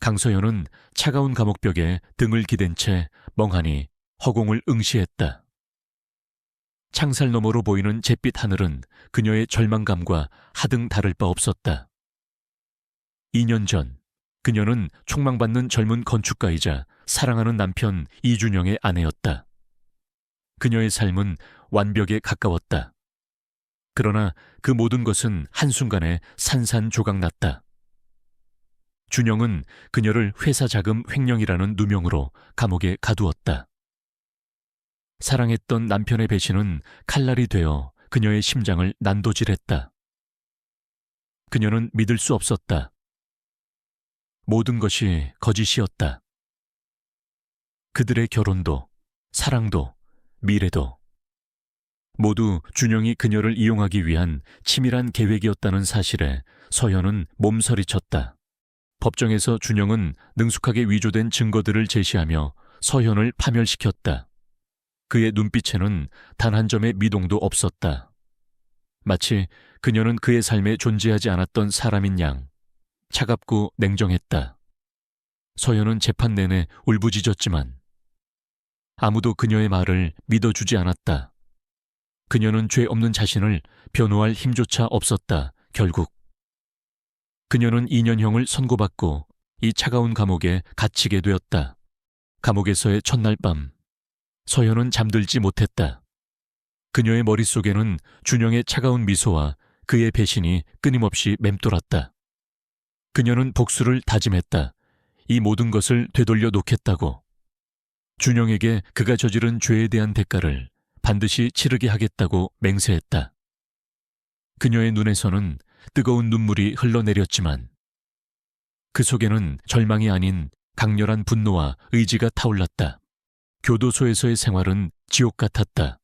강서연은 차가운 감옥벽에 등을 기댄 채 멍하니 허공을 응시했다. 창살 너머로 보이는 잿빛 하늘은 그녀의 절망감과 하등 다를 바 없었다. 2년 전 그녀는 촉망받는 젊은 건축가이자 사랑하는 남편 이준영의 아내였다. 그녀의 삶은 완벽에 가까웠다. 그러나 그 모든 것은 한순간에 산산조각났다. 준영은 그녀를 회사 자금 횡령이라는 누명으로 감옥에 가두었다. 사랑했던 남편의 배신은 칼날이 되어 그녀의 심장을 난도질했다. 그녀는 믿을 수 없었다. 모든 것이 거짓이었다. 그들의 결혼도, 사랑도, 미래도 모두 준영이 그녀를 이용하기 위한 치밀한 계획이었다는 사실에 서연은 몸서리쳤다. 법정에서 준영은 능숙하게 위조된 증거들을 제시하며 서연을 파멸시켰다. 그의 눈빛에는 단 한 점의 미동도 없었다. 마치 그녀는 그의 삶에 존재하지 않았던 사람인 양 차갑고 냉정했다. 서연은 재판 내내 울부짖었지만 아무도 그녀의 말을 믿어주지 않았다. 그녀는 죄 없는 자신을 변호할 힘조차 없었다. 결국 그녀는 2년형을 선고받고 이 차가운 감옥에 갇히게 되었다. 감옥에서의 첫날 밤 서연은 잠들지 못했다. 그녀의 머릿속에는 준영의 차가운 미소와 그의 배신이 끊임없이 맴돌았다. 그녀는 복수를 다짐했다. 이 모든 것을 되돌려 놓겠다고. 준영에게 그가 저지른 죄에 대한 대가를 반드시 치르게 하겠다고 맹세했다. 그녀의 눈에서는 뜨거운 눈물이 흘러내렸지만 그 속에는 절망이 아닌 강렬한 분노와 의지가 타올랐다. 교도소에서의 생활은 지옥 같았다.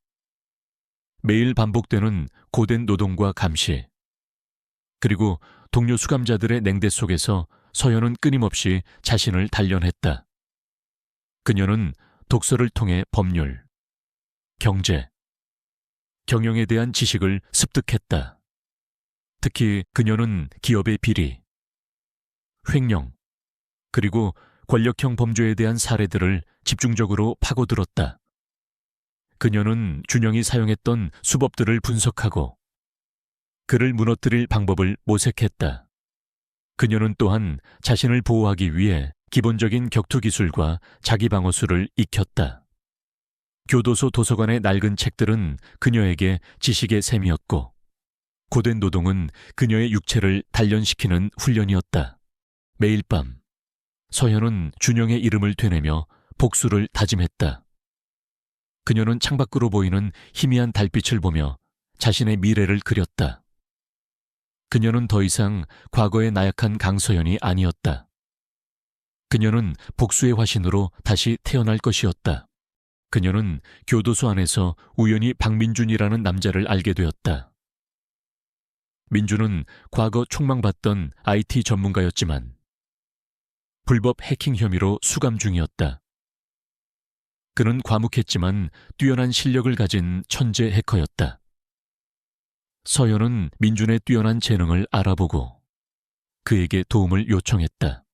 매일 반복되는 고된 노동과 감시, 그리고 동료 수감자들의 냉대 속에서 서연은 끊임없이 자신을 단련했다. 그녀는 독서를 통해 법률, 경제, 경영에 대한 지식을 습득했다. 특히 그녀는 기업의 비리, 횡령, 그리고 권력형 범죄에 대한 사례들을 집중적으로 파고들었다. 그녀는 준영이 사용했던 수법들을 분석하고 그를 무너뜨릴 방법을 모색했다. 그녀는 또한 자신을 보호하기 위해 기본적인 격투 기술과 자기 방어술을 익혔다. 교도소 도서관의 낡은 책들은 그녀에게 지식의 샘이었고 고된 노동은 그녀의 육체를 단련시키는 훈련이었다. 매일 밤 서연은 준영의 이름을 되뇌며 복수를 다짐했다. 그녀는 창밖으로 보이는 희미한 달빛을 보며 자신의 미래를 그렸다. 그녀는 더 이상 과거의 나약한 강서연이 아니었다. 그녀는 복수의 화신으로 다시 태어날 것이었다. 그녀는 교도소 안에서 우연히 박민준이라는 남자를 알게 되었다. 민준은 과거 촉망받던 IT 전문가였지만 불법 해킹 혐의로 수감 중이었다. 그는 과묵했지만 뛰어난 실력을 가진 천재 해커였다. 서연은 민준의 뛰어난 재능을 알아보고 그에게 도움을 요청했다.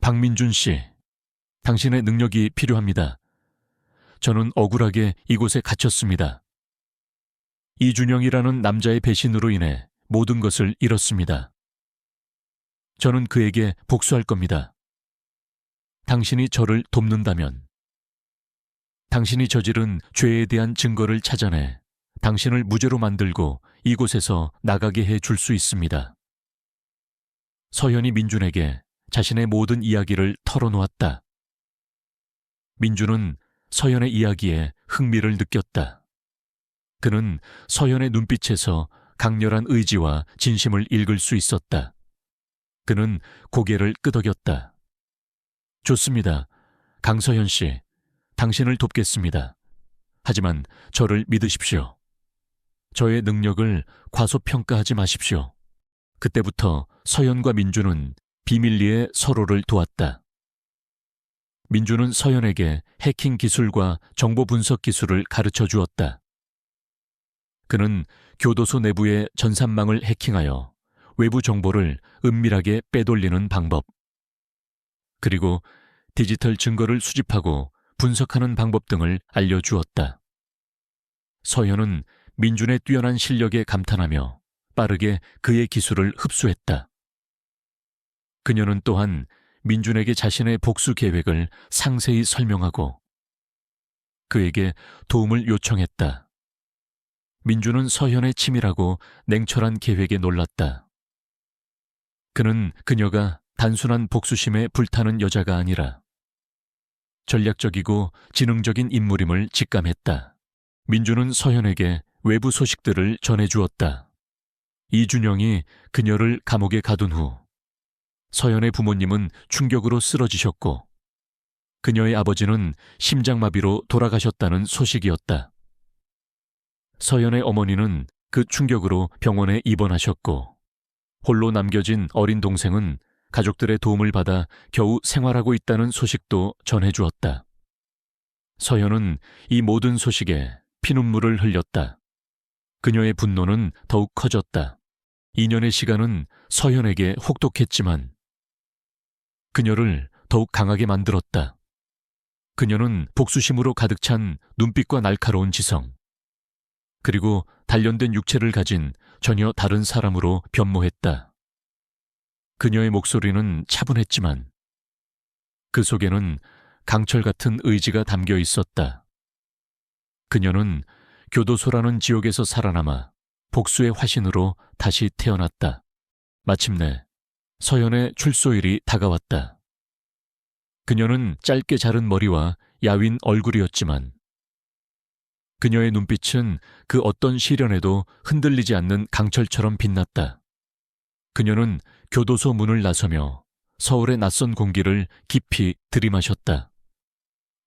박민준 씨, 당신의 능력이 필요합니다. 저는 억울하게 이곳에 갇혔습니다. 이준영이라는 남자의 배신으로 인해 모든 것을 잃었습니다. 저는 그에게 복수할 겁니다. 당신이 저를 돕는다면 당신이 저지른 죄에 대한 증거를 찾아내 당신을 무죄로 만들고 이곳에서 나가게 해 줄 수 있습니다. 서연이 민준에게 자신의 모든 이야기를 털어놓았다. 민준은 서연의 이야기에 흥미를 느꼈다. 그는 서연의 눈빛에서 강렬한 의지와 진심을 읽을 수 있었다. 그는 고개를 끄덕였다. 좋습니다. 강서연 씨, 당신을 돕겠습니다. 하지만 저를 믿으십시오. 저의 능력을 과소평가하지 마십시오. 그때부터 서연과 민준은 비밀리에 서로를 도왔다. 민준은 서연에게 해킹 기술과 정보 분석 기술을 가르쳐 주었다. 그는 교도소 내부의 전산망을 해킹하여 외부 정보를 은밀하게 빼돌리는 방법, 그리고 디지털 증거를 수집하고 분석하는 방법 등을 알려주었다. 서현은 민준의 뛰어난 실력에 감탄하며 빠르게 그의 기술을 흡수했다. 그녀는 또한 민준에게 자신의 복수 계획을 상세히 설명하고 그에게 도움을 요청했다. 민준은 서현의 치밀하고 냉철한 계획에 놀랐다. 그는 그녀가 단순한 복수심에 불타는 여자가 아니라 전략적이고 지능적인 인물임을 직감했다. 민준은 서현에게 외부 소식들을 전해주었다. 이준영이 그녀를 감옥에 가둔 후 서현의 부모님은 충격으로 쓰러지셨고 그녀의 아버지는 심장마비로 돌아가셨다는 소식이었다. 서현의 어머니는 그 충격으로 병원에 입원하셨고 홀로 남겨진 어린 동생은 가족들의 도움을 받아 겨우 생활하고 있다는 소식도 전해주었다. 서현은 이 모든 소식에 피눈물을 흘렸다. 그녀의 분노는 더욱 커졌다. 2년의 시간은 서현에게 혹독했지만 그녀를 더욱 강하게 만들었다. 그녀는 복수심으로 가득 찬 눈빛과 날카로운 지성, 그리고 단련된 육체를 가진 전혀 다른 사람으로 변모했다. 그녀의 목소리는 차분했지만 그 속에는 강철 같은 의지가 담겨 있었다. 그녀는 교도소라는 지옥에서 살아남아 복수의 화신으로 다시 태어났다. 마침내 서현의 출소일이 다가왔다. 그녀는 짧게 자른 머리와 야윈 얼굴이었지만 그녀의 눈빛은 그 어떤 시련에도 흔들리지 않는 강철처럼 빛났다. 그녀는 교도소 문을 나서며 서울의 낯선 공기를 깊이 들이마셨다.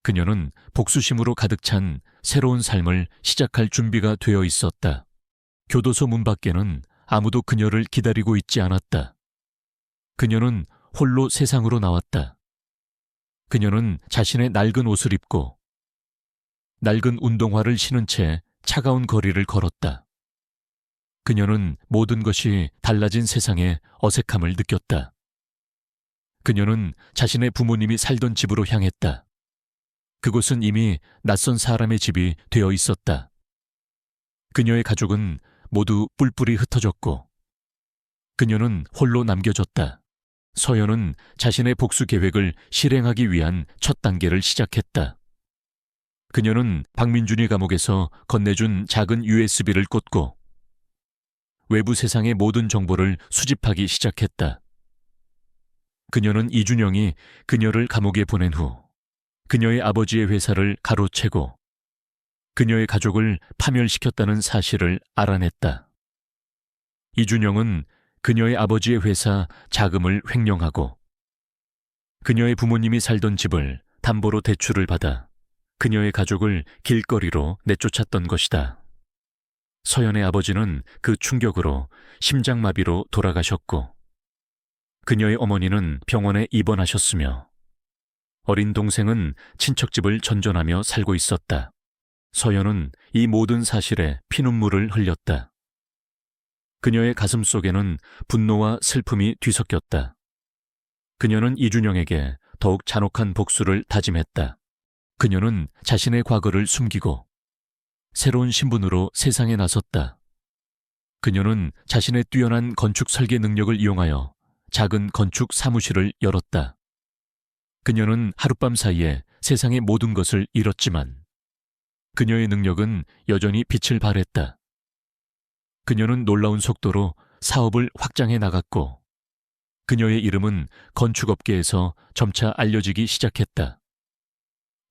그녀는 복수심으로 가득 찬 새로운 삶을 시작할 준비가 되어 있었다. 교도소 문 밖에는 아무도 그녀를 기다리고 있지 않았다. 그녀는 홀로 세상으로 나왔다. 그녀는 자신의 낡은 옷을 입고 낡은 운동화를 신은 채 차가운 거리를 걸었다. 그녀는 모든 것이 달라진 세상에 어색함을 느꼈다. 그녀는 자신의 부모님이 살던 집으로 향했다. 그곳은 이미 낯선 사람의 집이 되어 있었다. 그녀의 가족은 모두 뿔뿔이 흩어졌고 그녀는 홀로 남겨졌다. 서현은 자신의 복수 계획을 실행하기 위한 첫 단계를 시작했다. 그녀는 박민준이 감옥에서 건네준 작은 USB를 꽂고 외부 세상의 모든 정보를 수집하기 시작했다. 그녀는 이준영이 그녀를 감옥에 보낸 후 그녀의 아버지의 회사를 가로채고 그녀의 가족을 파멸시켰다는 사실을 알아냈다. 이준영은 그녀의 아버지의 회사 자금을 횡령하고 그녀의 부모님이 살던 집을 담보로 대출을 받아 그녀의 가족을 길거리로 내쫓았던 것이다. 서연의 아버지는 그 충격으로 심장마비로 돌아가셨고 그녀의 어머니는 병원에 입원하셨으며 어린 동생은 친척집을 전전하며 살고 있었다. 서연은 이 모든 사실에 피눈물을 흘렸다. 그녀의 가슴 속에는 분노와 슬픔이 뒤섞였다. 그녀는 이준영에게 더욱 잔혹한 복수를 다짐했다. 그녀는 자신의 과거를 숨기고 새로운 신분으로 세상에 나섰다. 그녀는 자신의 뛰어난 건축 설계 능력을 이용하여 작은 건축 사무실을 열었다. 그녀는 하룻밤 사이에 세상의 모든 것을 잃었지만 그녀의 능력은 여전히 빛을 발했다. 그녀는 놀라운 속도로 사업을 확장해 나갔고 그녀의 이름은 건축업계에서 점차 알려지기 시작했다.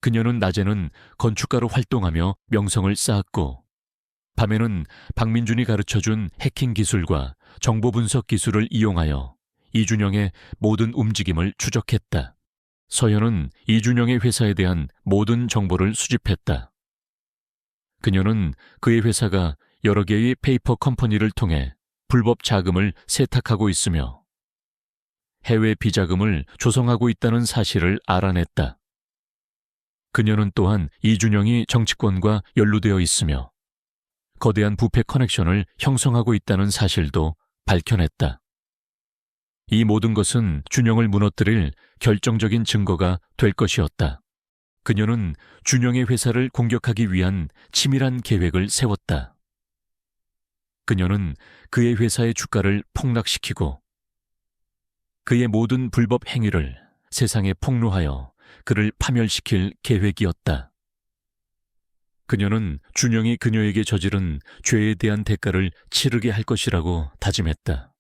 그녀는 낮에는 건축가로 활동하며 명성을 쌓았고 밤에는 박민준이 가르쳐준 해킹 기술과 정보 분석 기술을 이용하여 이준영의 모든 움직임을 추적했다. 서현은 이준영의 회사에 대한 모든 정보를 수집했다. 그녀는 그의 회사가 여러 개의 페이퍼 컴퍼니를 통해 불법 자금을 세탁하고 있으며 해외 비자금을 조성하고 있다는 사실을 알아냈다. 그녀는 또한 이준영이 정치권과 연루되어 있으며 거대한 부패 커넥션을 형성하고 있다는 사실도 밝혀냈다. 이 모든 것은 준영을 무너뜨릴 결정적인 증거가 될 것이었다. 그녀는 준영의 회사를 공격하기 위한 치밀한 계획을 세웠다. 그녀는 그의 회사의 주가를 폭락시키고 그의 모든 불법 행위를 세상에 폭로하여 그를 파멸시킬 계획이었다. 그녀는 준영이 그녀에게 저지른 죄에 대한 대가를 치르게 할 것이라고 다짐했다.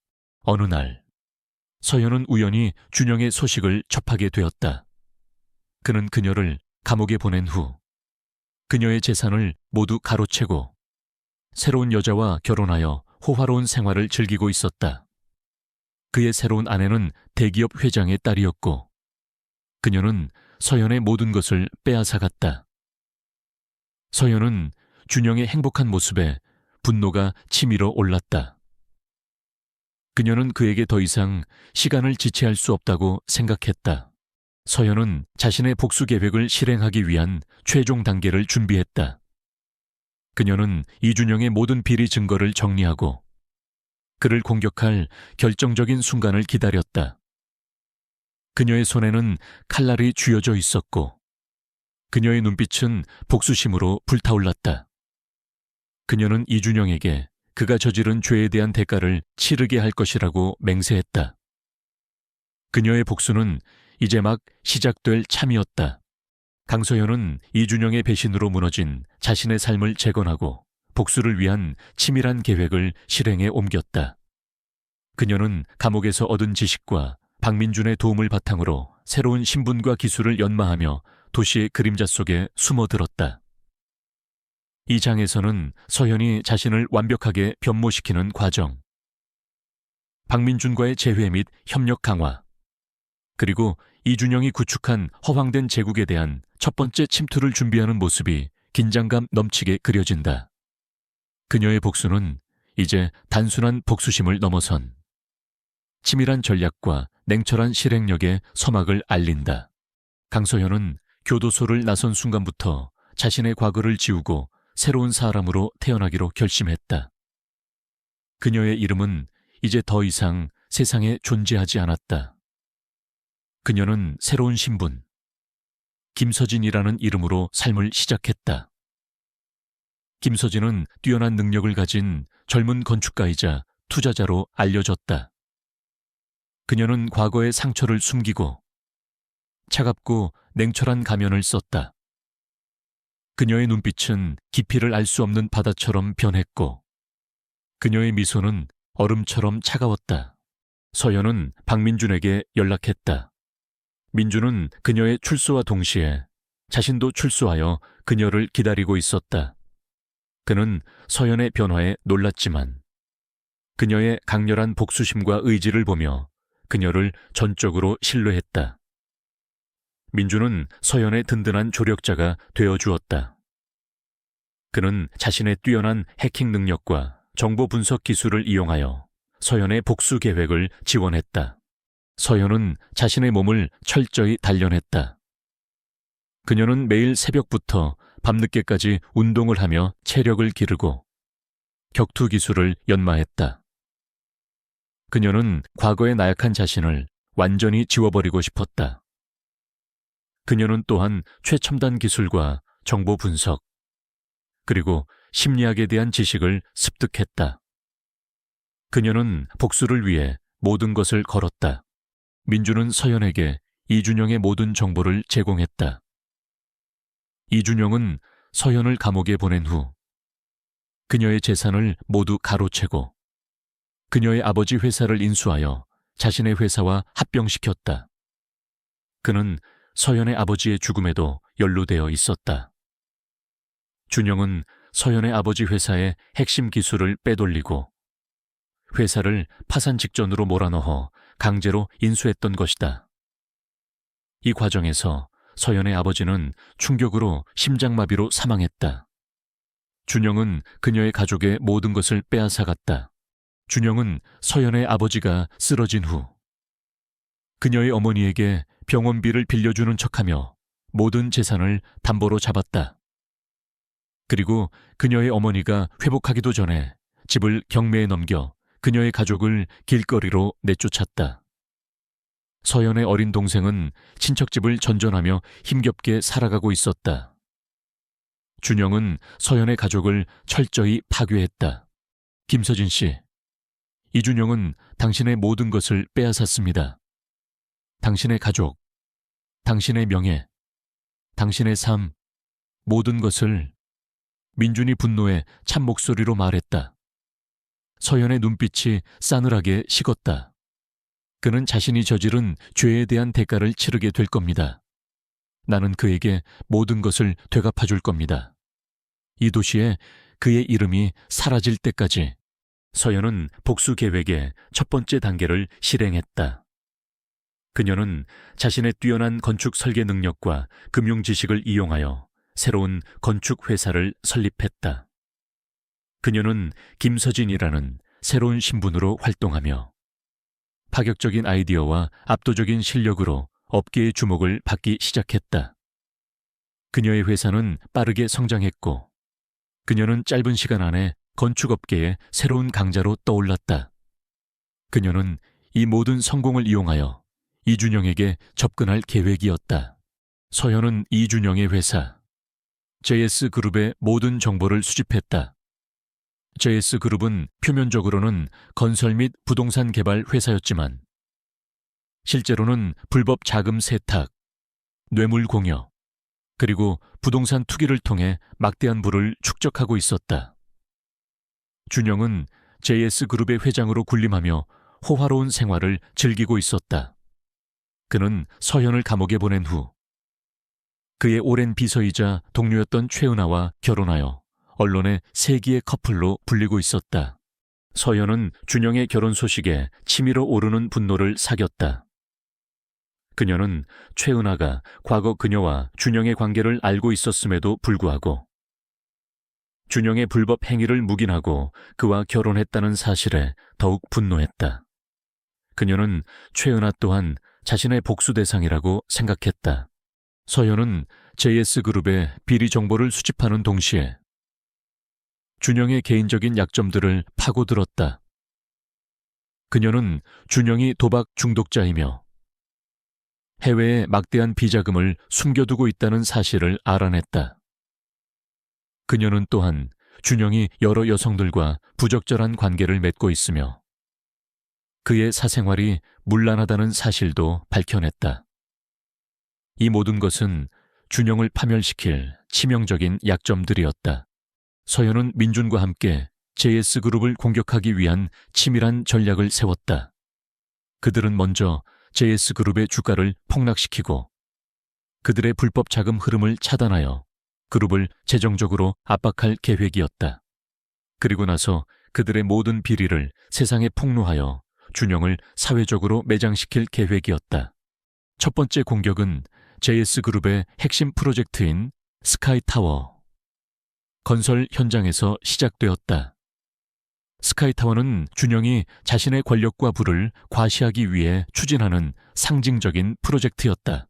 어느 날 서연은 우연히 준영의 소식을 접하게 되었다. 그는 그녀를 감옥에 보낸 후 그녀의 재산을 모두 가로채고 새로운 여자와 결혼하여 호화로운 생활을 즐기고 있었다. 그의 새로운 아내는 대기업 회장의 딸이었고 그녀는 서연의 모든 것을 빼앗아갔다. 서연은 준영의 행복한 모습에 분노가 치밀어 올랐다. 그녀는 그에게 더 이상 시간을 지체할 수 없다고 생각했다. 서연은 자신의 복수 계획을 실행하기 위한 최종 단계를 준비했다. 그녀는 이준영의 모든 비리 증거를 정리하고 그를 공격할 결정적인 순간을 기다렸다. 그녀의 손에는 칼날이 쥐어져 있었고 그녀의 눈빛은 복수심으로 불타올랐다. 그녀는 이준영에게 그가 저지른 죄에 대한 대가를 치르게 할 것이라고 맹세했다. 그녀의 복수는 이제 막 시작될 참이었다. 강서연은 이준영의 배신으로 무너진 자신의 삶을 재건하고 복수를 위한 치밀한 계획을 실행에 옮겼다. 그녀는 감옥에서 얻은 지식과 박민준의 도움을 바탕으로 새로운 신분과 기술을 연마하며 도시의 그림자 속에 숨어들었다. 이 장에서는 서연이 자신을 완벽하게 변모시키는 과정, 박민준과의 재회 및 협력 강화, 그리고 이준영이 구축한 허황된 제국에 대한 첫 번째 침투를 준비하는 모습이 긴장감 넘치게 그려진다. 그녀의 복수는 이제 단순한 복수심을 넘어선 치밀한 전략과 냉철한 실행력의 서막을 알린다. 강서현은 교도소를 나선 순간부터 자신의 과거를 지우고 새로운 사람으로 태어나기로 결심했다. 그녀의 이름은 이제 더 이상 세상에 존재하지 않았다. 그녀는 새로운 신분, 김서진이라는 이름으로 삶을 시작했다. 김서진은 뛰어난 능력을 가진 젊은 건축가이자 투자자로 알려졌다. 그녀는 과거의 상처를 숨기고 차갑고 냉철한 가면을 썼다. 그녀의 눈빛은 깊이를 알 수 없는 바다처럼 변했고 그녀의 미소는 얼음처럼 차가웠다. 서연은 박민준에게 연락했다. 민준은 그녀의 출소와 동시에 자신도 출소하여 그녀를 기다리고 있었다. 그는 서연의 변화에 놀랐지만 그녀의 강렬한 복수심과 의지를 보며 그녀를 전적으로 신뢰했다. 민준은 서연의 든든한 조력자가 되어주었다. 그는 자신의 뛰어난 해킹 능력과 정보 분석 기술을 이용하여 서연의 복수 계획을 지원했다. 서연은 자신의 몸을 철저히 단련했다. 그녀는 매일 새벽부터 밤늦게까지 운동을 하며 체력을 기르고 격투 기술을 연마했다. 그녀는 과거의 나약한 자신을 완전히 지워버리고 싶었다. 그녀는 또한 최첨단 기술과 정보 분석, 그리고 심리학에 대한 지식을 습득했다. 그녀는 복수를 위해 모든 것을 걸었다. 민주는 서연에게 이준영의 모든 정보를 제공했다. 이준영은 서연을 감옥에 보낸 후 그녀의 재산을 모두 가로채고 그녀의 아버지 회사를 인수하여 자신의 회사와 합병시켰다. 그는 서연의 아버지의 죽음에도 연루되어 있었다. 준영은 서연의 아버지 회사의 핵심 기술을 빼돌리고 회사를 파산 직전으로 몰아넣어 강제로 인수했던 것이다. 이 과정에서 서연의 아버지는 충격으로 심장마비로 사망했다. 준영은 그녀의 가족의 모든 것을 빼앗아갔다. 준영은 서연의 아버지가 쓰러진 후 그녀의 어머니에게 병원비를 빌려주는 척하며 모든 재산을 담보로 잡았다. 그리고 그녀의 어머니가 회복하기도 전에 집을 경매에 넘겨 그녀의 가족을 길거리로 내쫓았다. 서연의 어린 동생은 친척집을 전전하며 힘겹게 살아가고 있었다. 준영은 서연의 가족을 철저히 파괴했다. 김서진 씨, 이준영은 당신의 모든 것을 빼앗았습니다. 당신의 가족, 당신의 명예, 당신의 삶, 모든 것을. 민준이 분노에 찬 목소리로 말했다. 서연의 눈빛이 싸늘하게 식었다. 그는 자신이 저지른 죄에 대한 대가를 치르게 될 겁니다. 나는 그에게 모든 것을 되갚아줄 겁니다. 이 도시에 그의 이름이 사라질 때까지. 서연은 복수 계획의 첫 번째 단계를 실행했다. 그녀는 자신의 뛰어난 건축 설계 능력과 금융 지식을 이용하여 새로운 건축 회사를 설립했다. 그녀는 김서진이라는 새로운 신분으로 활동하며 파격적인 아이디어와 압도적인 실력으로 업계의 주목을 받기 시작했다. 그녀의 회사는 빠르게 성장했고 그녀는 짧은 시간 안에 건축업계의 새로운 강자로 떠올랐다. 그녀는 이 모든 성공을 이용하여 이준영에게 접근할 계획이었다. 서현은 이준영의 회사 JS그룹의 모든 정보를 수집했다. JS그룹은 표면적으로는 건설 및 부동산 개발 회사였지만 실제로는 불법 자금 세탁, 뇌물 공여, 그리고 부동산 투기를 통해 막대한 부를 축적하고 있었다. 준영은 JS그룹의 회장으로 군림하며 호화로운 생활을 즐기고 있었다. 그는 서현을 감옥에 보낸 후 그의 오랜 비서이자 동료였던 최은하와 결혼하여 언론의 세기의 커플로 불리고 있었다. 서현은 준영의 결혼 소식에 치밀어 오르는 분노를 사겼다. 그녀는 최은하가 과거 그녀와 준영의 관계를 알고 있었음에도 불구하고 준영의 불법 행위를 묵인하고 그와 결혼했다는 사실에 더욱 분노했다. 그녀는 최은하 또한 자신의 복수 대상이라고 생각했다. 서현은 JS그룹의 비리 정보를 수집하는 동시에 준영의 개인적인 약점들을 파고들었다. 그녀는 준영이 도박 중독자이며 해외에 막대한 비자금을 숨겨두고 있다는 사실을 알아냈다. 그녀는 또한 준영이 여러 여성들과 부적절한 관계를 맺고 있으며 그의 사생활이 문란하다는 사실도 밝혀냈다. 이 모든 것은 준영을 파멸시킬 치명적인 약점들이었다. 서현은 민준과 함께 JS그룹을 공격하기 위한 치밀한 전략을 세웠다. 그들은 먼저 JS그룹의 주가를 폭락시키고 그들의 불법 자금 흐름을 차단하여 그룹을 재정적으로 압박할 계획이었다. 그리고 나서 그들의 모든 비리를 세상에 폭로하여 준영을 사회적으로 매장시킬 계획이었다. 첫 번째 공격은 JS그룹의 핵심 프로젝트인 스카이타워 건설 현장에서 시작되었다. 스카이타워는 준영이 자신의 권력과 부를 과시하기 위해 추진하는 상징적인 프로젝트였다.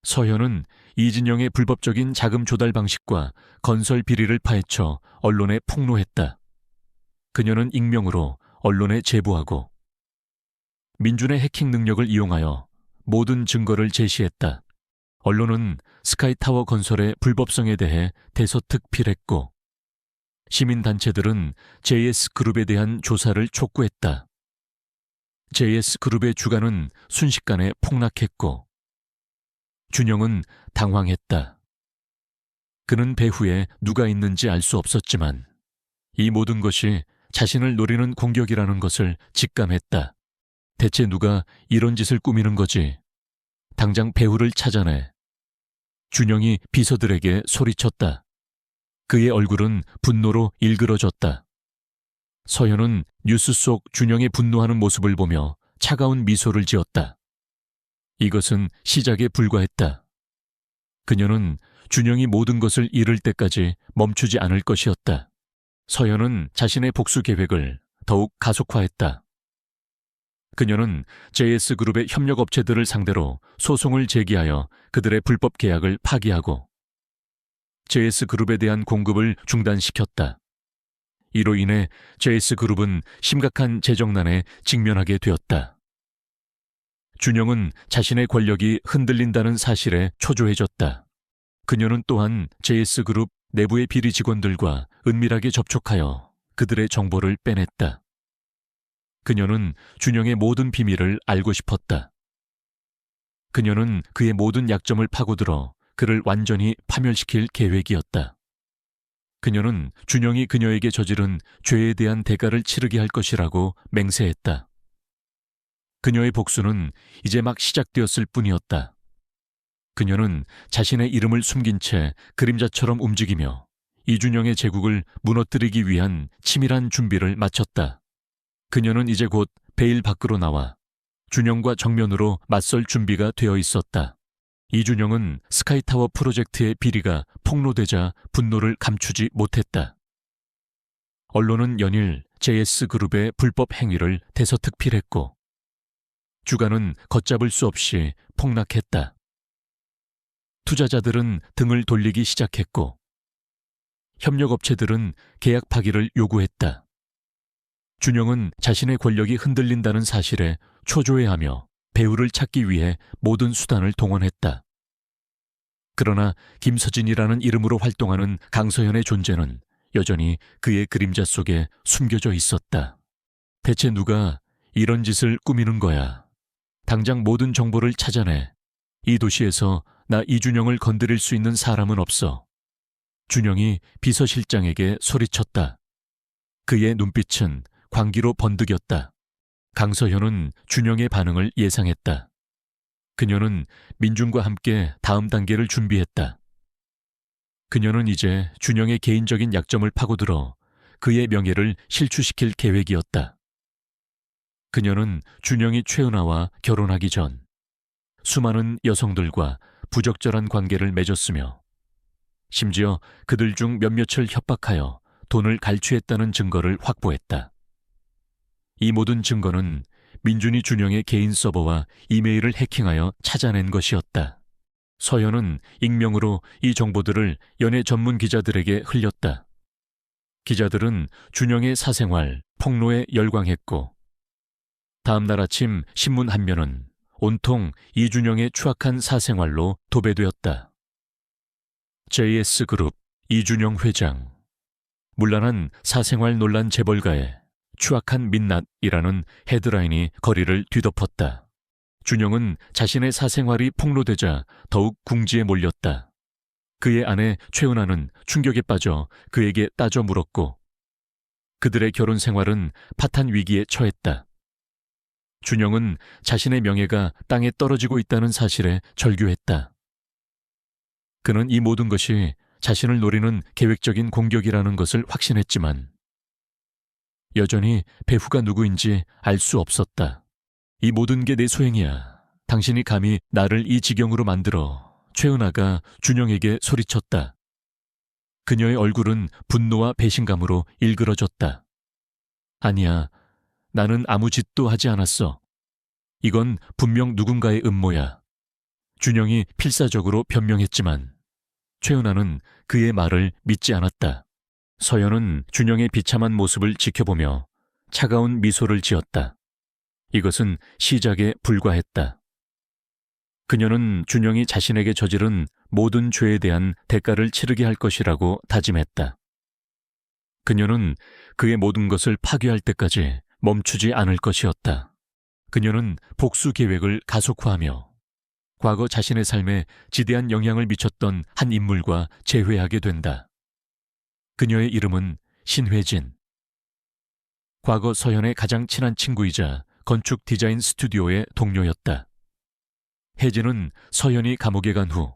서현은 이진영의 불법적인 자금 조달 방식과 건설 비리를 파헤쳐 언론에 폭로했다. 그녀는 익명으로 언론에 제보하고 민준의 해킹 능력을 이용하여 모든 증거를 제시했다. 언론은 스카이타워 건설의 불법성에 대해 대서특필했고 시민단체들은 JS그룹에 대한 조사를 촉구했다. JS그룹의 주가는 순식간에 폭락했고 준영은 당황했다. 그는 배후에 누가 있는지 알 수 없었지만 이 모든 것이 자신을 노리는 공격이라는 것을 직감했다. 대체 누가 이런 짓을 꾸미는 거지? 당장 배후를 찾아내. 준영이 비서들에게 소리쳤다. 그의 얼굴은 분노로 일그러졌다. 서현은 뉴스 속 준영의 분노하는 모습을 보며 차가운 미소를 지었다. 이것은 시작에 불과했다. 그녀는 준영이 모든 것을 잃을 때까지 멈추지 않을 것이었다. 서현은 자신의 복수 계획을 더욱 가속화했다. 그녀는 JS그룹의 협력업체들을 상대로 소송을 제기하여 그들의 불법 계약을 파기하고 JS그룹에 대한 공급을 중단시켰다. 이로 인해 JS그룹은 심각한 재정난에 직면하게 되었다. 준영은 자신의 권력이 흔들린다는 사실에 초조해졌다. 그녀는 또한 JS그룹 내부의 비리 직원들과 은밀하게 접촉하여 그들의 정보를 빼냈다. 그녀는 준영의 모든 비밀을 알고 싶었다. 그녀는 그의 모든 약점을 파고들어 그를 완전히 파멸시킬 계획이었다. 그녀는 준영이 그녀에게 저지른 죄에 대한 대가를 치르게 할 것이라고 맹세했다. 그녀의 복수는 이제 막 시작되었을 뿐이었다. 그녀는 자신의 이름을 숨긴 채 그림자처럼 움직이며 이준영의 제국을 무너뜨리기 위한 치밀한 준비를 마쳤다. 그녀는 이제 곧 베일 밖으로 나와 준영과 정면으로 맞설 준비가 되어 있었다. 이준영은 스카이타워 프로젝트의 비리가 폭로되자 분노를 감추지 못했다. 언론은 연일 JS그룹의 불법 행위를 대서특필했고 주가는 걷잡을 수 없이 폭락했다. 투자자들은 등을 돌리기 시작했고 협력업체들은 계약 파기를 요구했다. 준영은 자신의 권력이 흔들린다는 사실에 초조해하며 배후를 찾기 위해 모든 수단을 동원했다. 그러나 김서진이라는 이름으로 활동하는 강서현의 존재는 여전히 그의 그림자 속에 숨겨져 있었다. 대체 누가 이런 짓을 꾸미는 거야? 당장 모든 정보를 찾아내. 이 도시에서 나 이준영을 건드릴 수 있는 사람은 없어. 준영이 비서실장에게 소리쳤다. 그의 눈빛은 광기로 번득였다. 강서현은 준영의 반응을 예상했다. 그녀는 민중과 함께 다음 단계를 준비했다. 그녀는 이제 준영의 개인적인 약점을 파고들어 그의 명예를 실추시킬 계획이었다. 그녀는 준영이 최은하와 결혼하기 전 수많은 여성들과 부적절한 관계를 맺었으며 심지어 그들 중 몇몇을 협박하여 돈을 갈취했다는 증거를 확보했다. 이 모든 증거는 민준이 준영의 개인 서버와 이메일을 해킹하여 찾아낸 것이었다. 서현은 익명으로 이 정보들을 연예 전문 기자들에게 흘렸다. 기자들은 준영의 사생활, 폭로에 열광했고 다음 날 아침 신문 한 면은 온통 이준영의 추악한 사생활로 도배되었다. JS그룹 이준영 회장, 문란한 사생활 논란 재벌가의 추악한 민낯이라는 헤드라인이 거리를 뒤덮었다. 준영은 자신의 사생활이 폭로되자 더욱 궁지에 몰렸다. 그의 아내 최은하는 충격에 빠져 그에게 따져 물었고 그들의 결혼 생활은 파탄 위기에 처했다. 준영은 자신의 명예가 땅에 떨어지고 있다는 사실에 절규했다. 그는 이 모든 것이 자신을 노리는 계획적인 공격이라는 것을 확신했지만 여전히 배후가 누구인지 알 수 없었다. 이 모든 게 내 소행이야. 당신이 감히 나를 이 지경으로 만들어. 최은하가 준영에게 소리쳤다. 그녀의 얼굴은 분노와 배신감으로 일그러졌다. 아니야, 나는 아무 짓도 하지 않았어. 이건 분명 누군가의 음모야. 준영이 필사적으로 변명했지만 최은하는 그의 말을 믿지 않았다. 서연은 준영의 비참한 모습을 지켜보며 차가운 미소를 지었다. 이것은 시작에 불과했다. 그녀는 준영이 자신에게 저지른 모든 죄에 대한 대가를 치르게 할 것이라고 다짐했다. 그녀는 그의 모든 것을 파괴할 때까지 멈추지 않을 것이었다. 그녀는 복수 계획을 가속화하며 과거 자신의 삶에 지대한 영향을 미쳤던 한 인물과 재회하게 된다. 그녀의 이름은 신회진. 과거 서현의 가장 친한 친구이자 건축 디자인 스튜디오의 동료였다. 혜진은 서현이 감옥에 간 후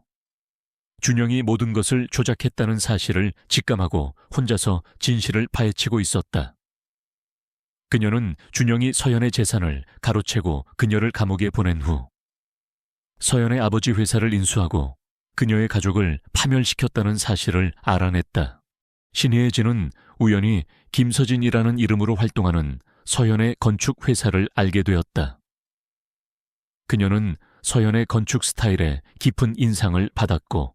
준영이 모든 것을 조작했다는 사실을 직감하고 혼자서 진실을 파헤치고 있었다. 그녀는 준영이 서현의 재산을 가로채고 그녀를 감옥에 보낸 후 서현의 아버지 회사를 인수하고 그녀의 가족을 파멸시켰다는 사실을 알아냈다. 신혜진은 우연히 김서진이라는 이름으로 활동하는 서현의 건축 회사를 알게 되었다. 그녀는 서현의 건축 스타일에 깊은 인상을 받았고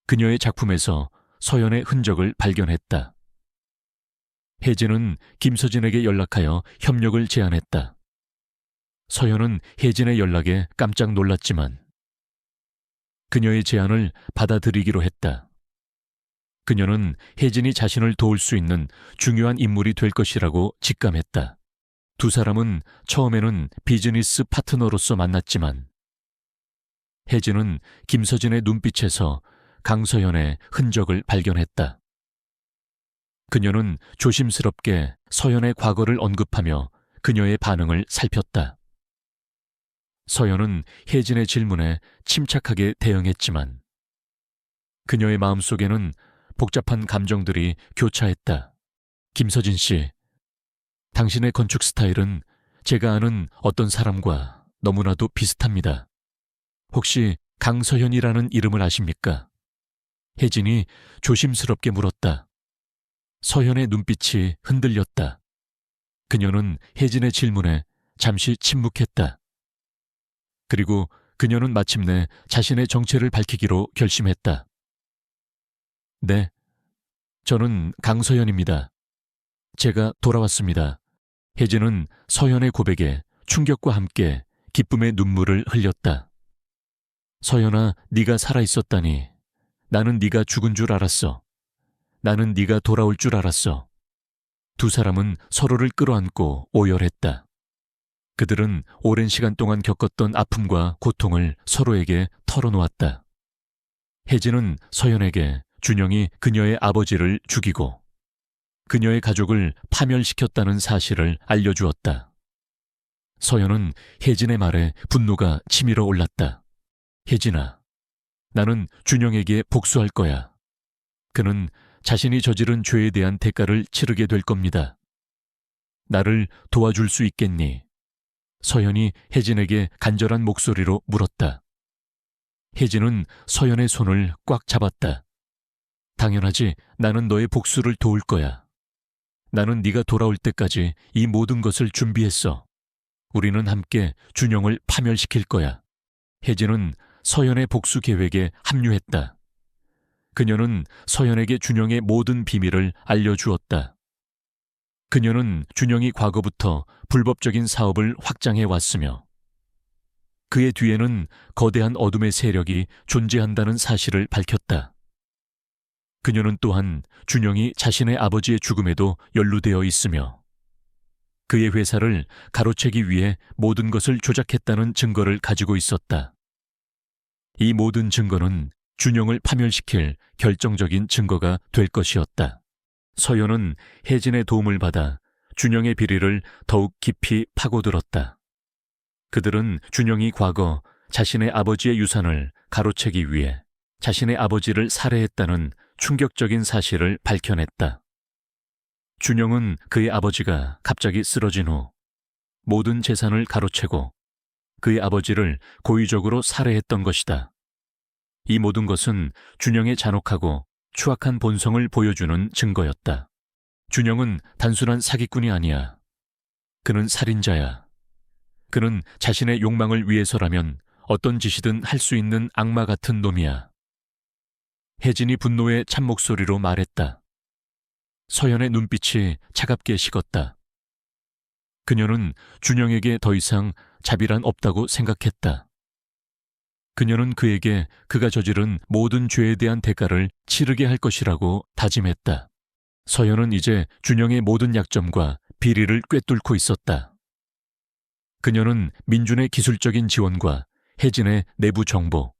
그녀의 작품에서 서현의 흔적을 발견했다. 혜진은 김서진에게 연락하여 협력을 제안했다. 서연은 혜진의 연락에 깜짝 놀랐지만 그녀의 제안을 받아들이기로 했다. 그녀는 혜진이 자신을 도울 수 있는 중요한 인물이 될 것이라고 직감했다. 두 사람은 처음에는 비즈니스 파트너로서 만났지만 혜진은 김서진의 눈빛에서 강서연의 흔적을 발견했다. 그녀는 조심스럽게 서연의 과거를 언급하며 그녀의 반응을 살폈다. 서연은 혜진의 질문에 침착하게 대응했지만 그녀의 마음속에는 복잡한 감정들이 교차했다. 김서진 씨, 당신의 건축 스타일은 제가 아는 어떤 사람과 너무나도 비슷합니다. 혹시 강서연이라는 이름을 아십니까? 혜진이 조심스럽게 물었다. 서연의 눈빛이 흔들렸다. 그녀는 혜진의 질문에 잠시 침묵했다. 그리고 그녀는 마침내 자신의 정체를 밝히기로 결심했다. 네, 저는 강서연입니다. 제가 돌아왔습니다. 혜진은 서연의 고백에 충격과 함께 기쁨의 눈물을 흘렸다. 서연아, 네가 살아있었다니. 나는 네가 죽은 줄 알았어. 나는 네가 돌아올 줄 알았어. 두 사람은 서로를 끌어안고 오열했다. 그들은 오랜 시간 동안 겪었던 아픔과 고통을 서로에게 털어놓았다. 혜진은 서연에게 준영이 그녀의 아버지를 죽이고 그녀의 가족을 파멸시켰다는 사실을 알려주었다. 서연은 혜진의 말에 분노가 치밀어 올랐다. 혜진아, 나는 준영에게 복수할 거야. 그는 자신이 저지른 죄에 대한 대가를 치르게 될 겁니다. 나를 도와줄 수 있겠니? 서연이 혜진에게 간절한 목소리로 물었다. 혜진은 서연의 손을 꽉 잡았다. 당연하지, 나는 너의 복수를 도울 거야. 나는 네가 돌아올 때까지 이 모든 것을 준비했어. 우리는 함께 준영을 파멸시킬 거야. 혜진은 서연의 복수 계획에 합류했다. 그녀는 서연에게 준영의 모든 비밀을 알려주었다. 그녀는 준영이 과거부터 불법적인 사업을 확장해 왔으며 그의 뒤에는 거대한 어둠의 세력이 존재한다는 사실을 밝혔다. 그녀는 또한 준영이 자신의 아버지의 죽음에도 연루되어 있으며 그의 회사를 가로채기 위해 모든 것을 조작했다는 증거를 가지고 있었다. 이 모든 증거는 준영을 파멸시킬 결정적인 증거가 될 것이었다. 서연은 혜진의 도움을 받아 준영의 비리를 더욱 깊이 파고들었다. 그들은 준영이 과거 자신의 아버지의 유산을 가로채기 위해 자신의 아버지를 살해했다는 충격적인 사실을 밝혀냈다. 준영은 그의 아버지가 갑자기 쓰러진 후 모든 재산을 가로채고 그의 아버지를 고의적으로 살해했던 것이다. 이 모든 것은 준영의 잔혹하고 추악한 본성을 보여주는 증거였다. 준영은 단순한 사기꾼이 아니야. 그는 살인자야. 그는 자신의 욕망을 위해서라면 어떤 짓이든 할 수 있는 악마 같은 놈이야. 혜진이 분노의 찬목소리로 말했다. 서연의 눈빛이 차갑게 식었다. 그녀는 준영에게 더 이상 자비란 없다고 생각했다. 그녀는 그에게 그가 저지른 모든 죄에 대한 대가를 치르게 할 것이라고 다짐했다. 서연은 이제 준영의 모든 약점과 비리를 꿰뚫고 있었다. 그녀는 민준의 기술적인 지원과 혜진의 내부 정보,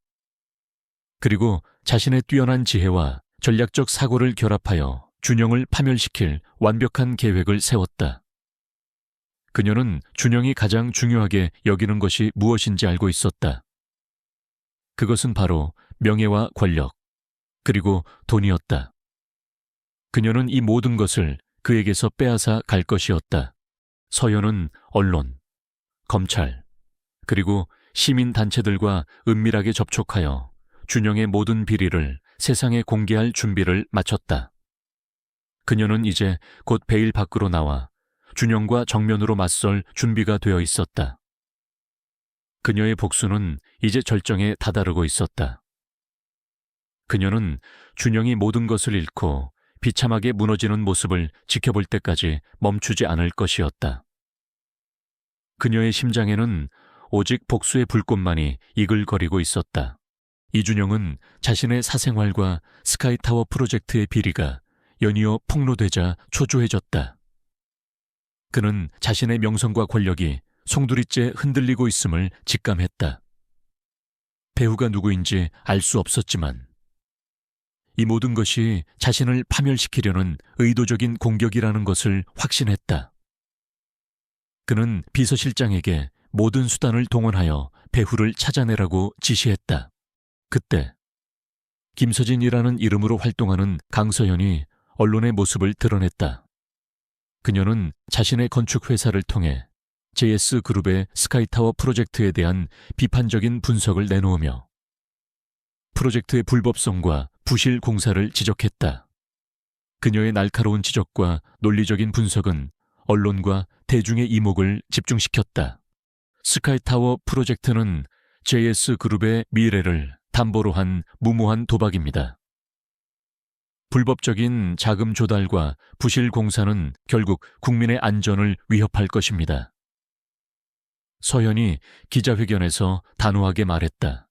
그리고 자신의 뛰어난 지혜와 전략적 사고를 결합하여 준영을 파멸시킬 완벽한 계획을 세웠다. 그녀는 준영이 가장 중요하게 여기는 것이 무엇인지 알고 있었다. 그것은 바로 명예와 권력, 그리고 돈이었다. 그녀는 이 모든 것을 그에게서 빼앗아 갈 것이었다. 서연은 언론, 검찰, 그리고 시민단체들과 은밀하게 접촉하여 준영의 모든 비리를 세상에 공개할 준비를 마쳤다. 그녀는 이제 곧 베일 밖으로 나와 준영과 정면으로 맞설 준비가 되어 있었다. 그녀의 복수는 이제 절정에 다다르고 있었다. 그녀는 준영이 모든 것을 잃고 비참하게 무너지는 모습을 지켜볼 때까지 멈추지 않을 것이었다. 그녀의 심장에는 오직 복수의 불꽃만이 이글거리고 있었다. 이준영은 자신의 사생활과 스카이타워 프로젝트의 비리가 연이어 폭로되자 초조해졌다. 그는 자신의 명성과 권력이 송두리째 흔들리고 있음을 직감했다. 배우가 누구인지 알 수 없었지만 이 모든 것이 자신을 파멸시키려는 의도적인 공격이라는 것을 확신했다. 그는 비서실장에게 모든 수단을 동원하여 배후를 찾아내라고 지시했다. 그때 김서진이라는 이름으로 활동하는 강서연이 언론의 모습을 드러냈다. 그녀는 자신의 건축회사를 통해 JS그룹의 스카이타워 프로젝트에 대한 비판적인 분석을 내놓으며 프로젝트의 불법성과 부실 공사를 지적했다. 그녀의 날카로운 지적과 논리적인 분석은 언론과 대중의 이목을 집중시켰다. 스카이타워 프로젝트는 JS그룹의 미래를 담보로 한 무모한 도박입니다. 불법적인 자금 조달과 부실 공사는 결국 국민의 안전을 위협할 것입니다. 서연이 기자회견에서 단호하게 말했다.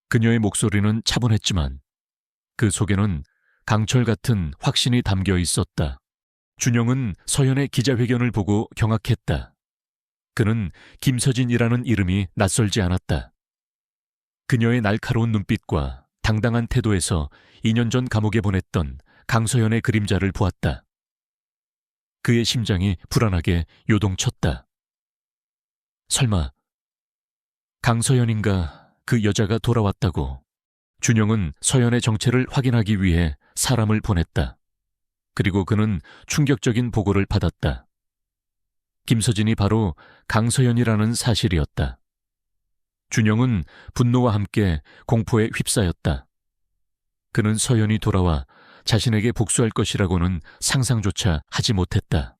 그녀의 목소리는 차분했지만 그 속에는 강철 같은 확신이 담겨 있었다. 준영은 서연의 기자회견을 보고 경악했다. 그는 김서진이라는 이름이 낯설지 않았다. 그녀의 날카로운 눈빛과 당당한 태도에서 2년 전 감옥에 보냈던 강서연의 그림자를 보았다. 그의 심장이 불안하게 요동쳤다. 설마 강서연인가 그 여자가 돌아왔다고. 준영은 서연의 정체를 확인하기 위해 사람을 보냈다. 그리고 그는 충격적인 보고를 받았다. 김서진이 바로 강서연이라는 사실이었다. 준영은 분노와 함께 공포에 휩싸였다. 그는 서연이 돌아와 자신에게 복수할 것이라고는 상상조차 하지 못했다.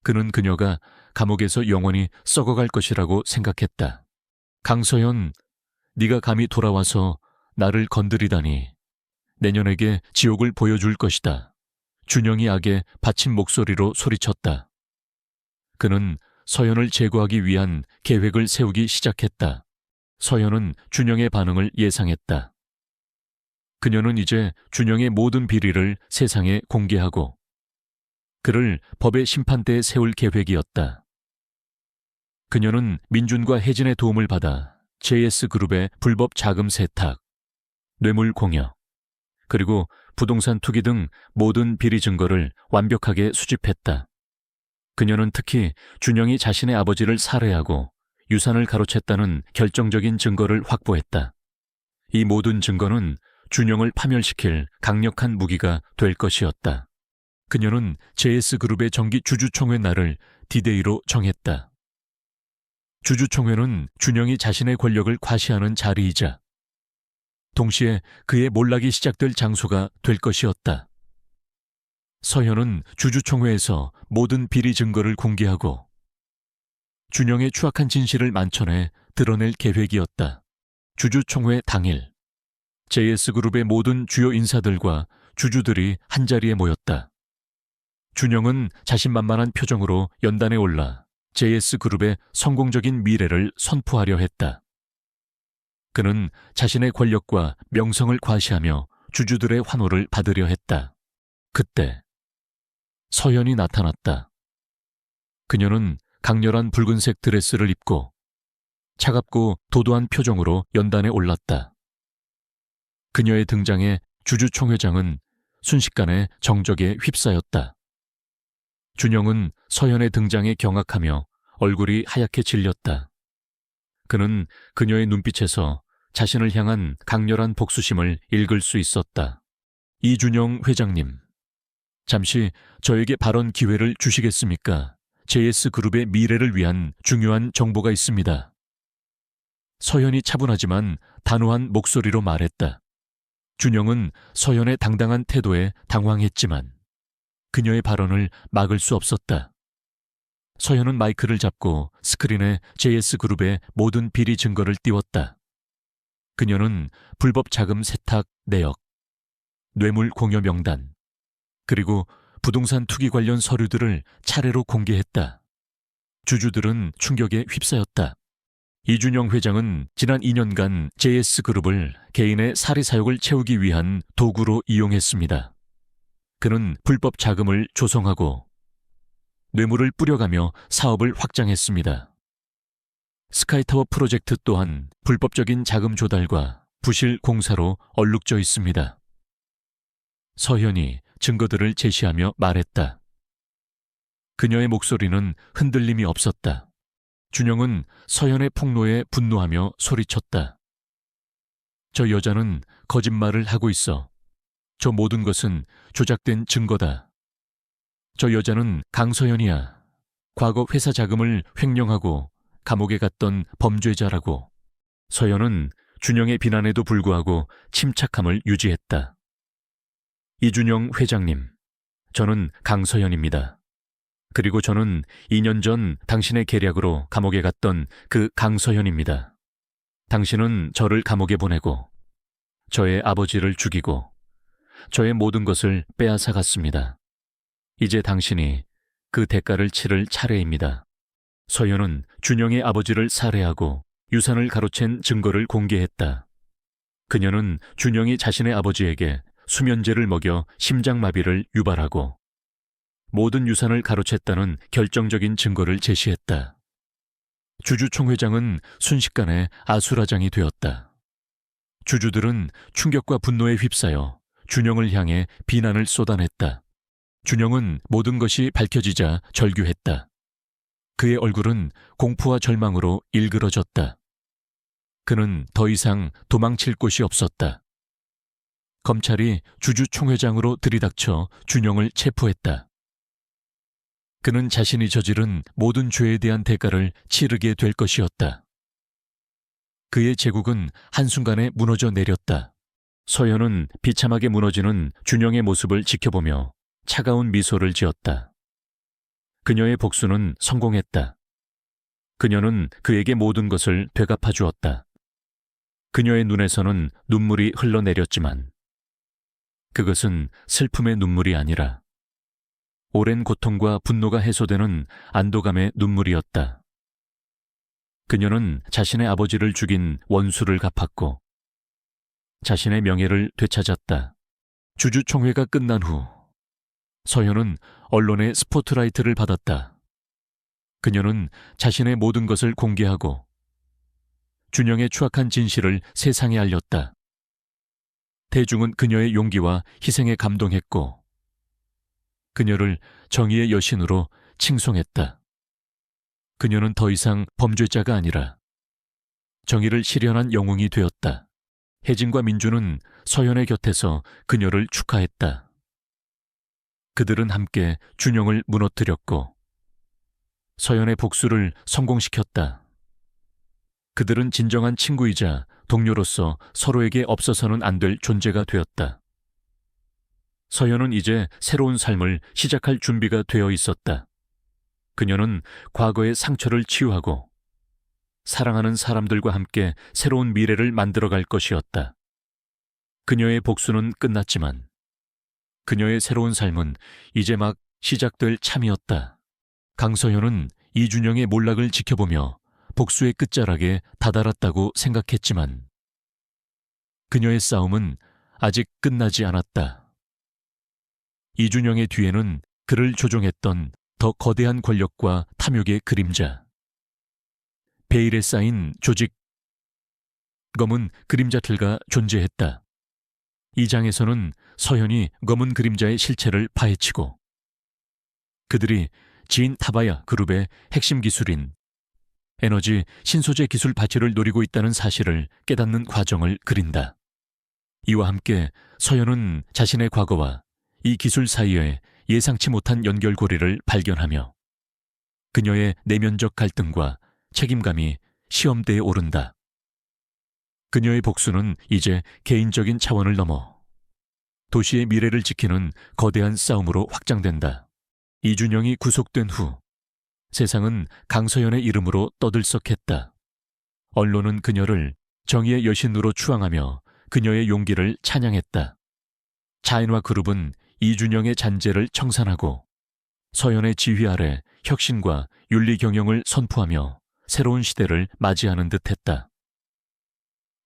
그는 그녀가 감옥에서 영원히 썩어갈 것이라고 생각했다. 강서연, 네가 감히 돌아와서 나를 건드리다니. 내년에게 지옥을 보여줄 것이다. 준영이 악에 받친 목소리로 소리쳤다. 그는 서연을 제거하기 위한 계획을 세우기 시작했다. 서연은 준영의 반응을 예상했다. 그녀는 이제 준영의 모든 비리를 세상에 공개하고 그를 법의 심판대에 세울 계획이었다. 그녀는 민준과 혜진의 도움을 받아 JS그룹의 불법 자금 세탁, 뇌물 공여, 그리고 부동산 투기 등 모든 비리 증거를 완벽하게 수집했다. 그녀는 특히 준영이 자신의 아버지를 살해하고 유산을 가로챘다는 결정적인 증거를 확보했다. 이 모든 증거는 준영을 파멸시킬 강력한 무기가 될 것이었다. 그녀는 JS그룹의 정기 주주총회 날을 디데이로 정했다. 주주총회는 준영이 자신의 권력을 과시하는 자리이자 동시에 그의 몰락이 시작될 장소가 될 것이었다. 서현은 주주총회에서 모든 비리 증거를 공개하고 준영의 추악한 진실을 만천해 드러낼 계획이었다. 주주총회 당일 JS그룹의 모든 주요 인사들과 주주들이 한자리에 모였다. 준영은 자신만만한 표정으로 연단에 올라 JS그룹의 성공적인 미래를 선포하려 했다. 그는 자신의 권력과 명성을 과시하며 주주들의 환호를 받으려 했다. 그때 서연이 나타났다. 그녀는 강렬한 붉은색 드레스를 입고 차갑고 도도한 표정으로 연단에 올랐다. 그녀의 등장에 주주총회장은 순식간에 정적에 휩싸였다. 준영은 서연의 등장에 경악하며 얼굴이 하얗게 질렸다. 그는 그녀의 눈빛에서 자신을 향한 강렬한 복수심을 읽을 수 있었다. 이준영 회장님, 잠시 저에게 발언 기회를 주시겠습니까? JS그룹의 미래를 위한 중요한 정보가 있습니다. 서연이 차분하지만 단호한 목소리로 말했다. 준영은 서연의 당당한 태도에 당황했지만 그녀의 발언을 막을 수 없었다. 서연은 마이크를 잡고 스크린에 JS그룹의 모든 비리 증거를 띄웠다. 그녀는 불법 자금 세탁 내역, 뇌물 공여 명단, 그리고 부동산 투기 관련 서류들을 차례로 공개했다. 주주들은 충격에 휩싸였다. 이준영 회장은 지난 2년간 JS그룹을 개인의 사리 사욕을 채우기 위한 도구로 이용했습니다. 그는 불법 자금을 조성하고 뇌물을 뿌려가며 사업을 확장했습니다. 스카이타워 프로젝트 또한 불법적인 자금 조달과 부실 공사로 얼룩져 있습니다. 서현이 증거들을 제시하며 말했다. 그녀의 목소리는 흔들림이 없었다. 준영은 서현의 폭로에 분노하며 소리쳤다. 저 여자는 거짓말을 하고 있어. 저 모든 것은 조작된 증거다. 저 여자는 강서현이야. 과거 회사 자금을 횡령하고 감옥에 갔던 범죄자라고. 서현은 준영의 비난에도 불구하고 침착함을 유지했다. 이준영 회장님, 저는 강서현입니다. 그리고 저는 2년 전 당신의 계략으로 감옥에 갔던 그 강서현입니다. 당신은 저를 감옥에 보내고 저의 아버지를 죽이고 저의 모든 것을 빼앗아 갔습니다. 이제 당신이 그 대가를 치를 차례입니다. 서현은 준영의 아버지를 살해하고 유산을 가로챈 증거를 공개했다. 그녀는 준영이 자신의 아버지에게 수면제를 먹여 심장마비를 유발하고 모든 유산을 가로챘다는 결정적인 증거를 제시했다. 주주총회장은 순식간에 아수라장이 되었다. 주주들은 충격과 분노에 휩싸여 준영을 향해 비난을 쏟아냈다. 준영은 모든 것이 밝혀지자 절규했다. 그의 얼굴은 공포와 절망으로 일그러졌다. 그는 더 이상 도망칠 곳이 없었다. 검찰이 주주총회장으로 들이닥쳐 준영을 체포했다. 그는 자신이 저지른 모든 죄에 대한 대가를 치르게 될 것이었다. 그의 제국은 한순간에 무너져 내렸다. 서현은 비참하게 무너지는 준영의 모습을 지켜보며 차가운 미소를 지었다. 그녀의 복수는 성공했다. 그녀는 그에게 모든 것을 되갚아 주었다. 그녀의 눈에서는 눈물이 흘러내렸지만 그것은 슬픔의 눈물이 아니라 오랜 고통과 분노가 해소되는 안도감의 눈물이었다. 그녀는 자신의 아버지를 죽인 원수를 갚았고 자신의 명예를 되찾았다. 주주총회가 끝난 후 서현은 언론의 스포트라이트를 받았다. 그녀는 자신의 모든 것을 공개하고 준영의 추악한 진실을 세상에 알렸다. 대중은 그녀의 용기와 희생에 감동했고 그녀를 정의의 여신으로 칭송했다. 그녀는 더 이상 범죄자가 아니라 정의를 실현한 영웅이 되었다. 혜진과 민주는 서현의 곁에서 그녀를 축하했다. 그들은 함께 준영을 무너뜨렸고 서현의 복수를 성공시켰다. 그들은 진정한 친구이자 동료로서 서로에게 없어서는 안 될 존재가 되었다. 서현은 이제 새로운 삶을 시작할 준비가 되어 있었다. 그녀는 과거의 상처를 치유하고 사랑하는 사람들과 함께 새로운 미래를 만들어갈 것이었다. 그녀의 복수는 끝났지만 그녀의 새로운 삶은 이제 막 시작될 참이었다. 강서현은 이준영의 몰락을 지켜보며 복수의 끝자락에 다다랐다고 생각했지만 그녀의 싸움은 아직 끝나지 않았다. 이준영의 뒤에는 그를 조종했던 더 거대한 권력과 탐욕의 그림자. 베일에 쌓인 조직, 검은 그림자틀가 존재했다. 이 장에서는 서현이 검은 그림자의 실체를 파헤치고 그들이 지인 타바야 그룹의 핵심 기술인 에너지 신소재 기술 발전을 노리고 있다는 사실을 깨닫는 과정을 그린다. 이와 함께 서현은 자신의 과거와 이 기술 사이에 예상치 못한 연결고리를 발견하며 그녀의 내면적 갈등과 책임감이 시험대에 오른다. 그녀의 복수는 이제 개인적인 차원을 넘어 도시의 미래를 지키는 거대한 싸움으로 확장된다. 이준영이 구속된 후 세상은 강서연의 이름으로 떠들썩했다. 언론은 그녀를 정의의 여신으로 추앙하며 그녀의 용기를 찬양했다. 자인화 그룹은 이준영의 잔재를 청산하고 서연의 지휘 아래 혁신과 윤리 경영을 선포하며 새로운 시대를 맞이하는 듯했다.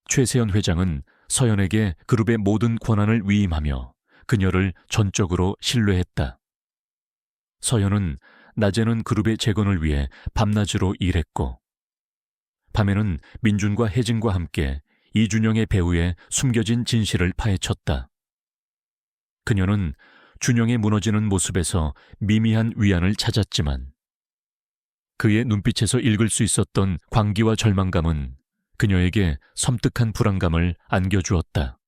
최세연 회장은 서연에게 그룹의 모든 권한을 위임하며 그녀를 전적으로 신뢰했다. 서연은 낮에는 그룹의 재건을 위해 밤낮으로 일했고, 밤에는 민준과 혜진과 함께 이준영의 배우의 숨겨진 진실을 파헤쳤다. 그녀는 준영의 무너지는 모습에서 미미한 위안을 찾았지만 그의 눈빛에서 읽을 수 있었던 광기와 절망감은 그녀에게 섬뜩한 불안감을 안겨주었다.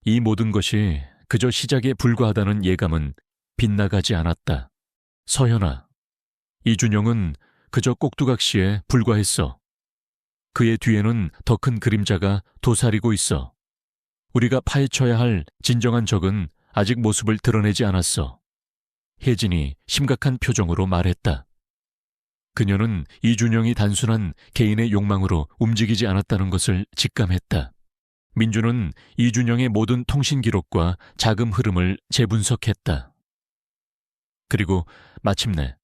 이 모든 것이 그저 시작에 불과하다는 예감은 빗나가지 않았다. 서연아, 이준영은 그저 꼭두각시에 불과했어. 그의 뒤에는 더 큰 그림자가 도사리고 있어. 우리가 파헤쳐야 할 진정한 적은 아직 모습을 드러내지 않았어. 혜진이 심각한 표정으로 말했다. 그녀는 이준영이 단순한 개인의 욕망으로 움직이지 않았다는 것을 직감했다. 민주는 이준영의 모든 통신 기록과 자금 흐름을 재분석했다. 그리고 마침내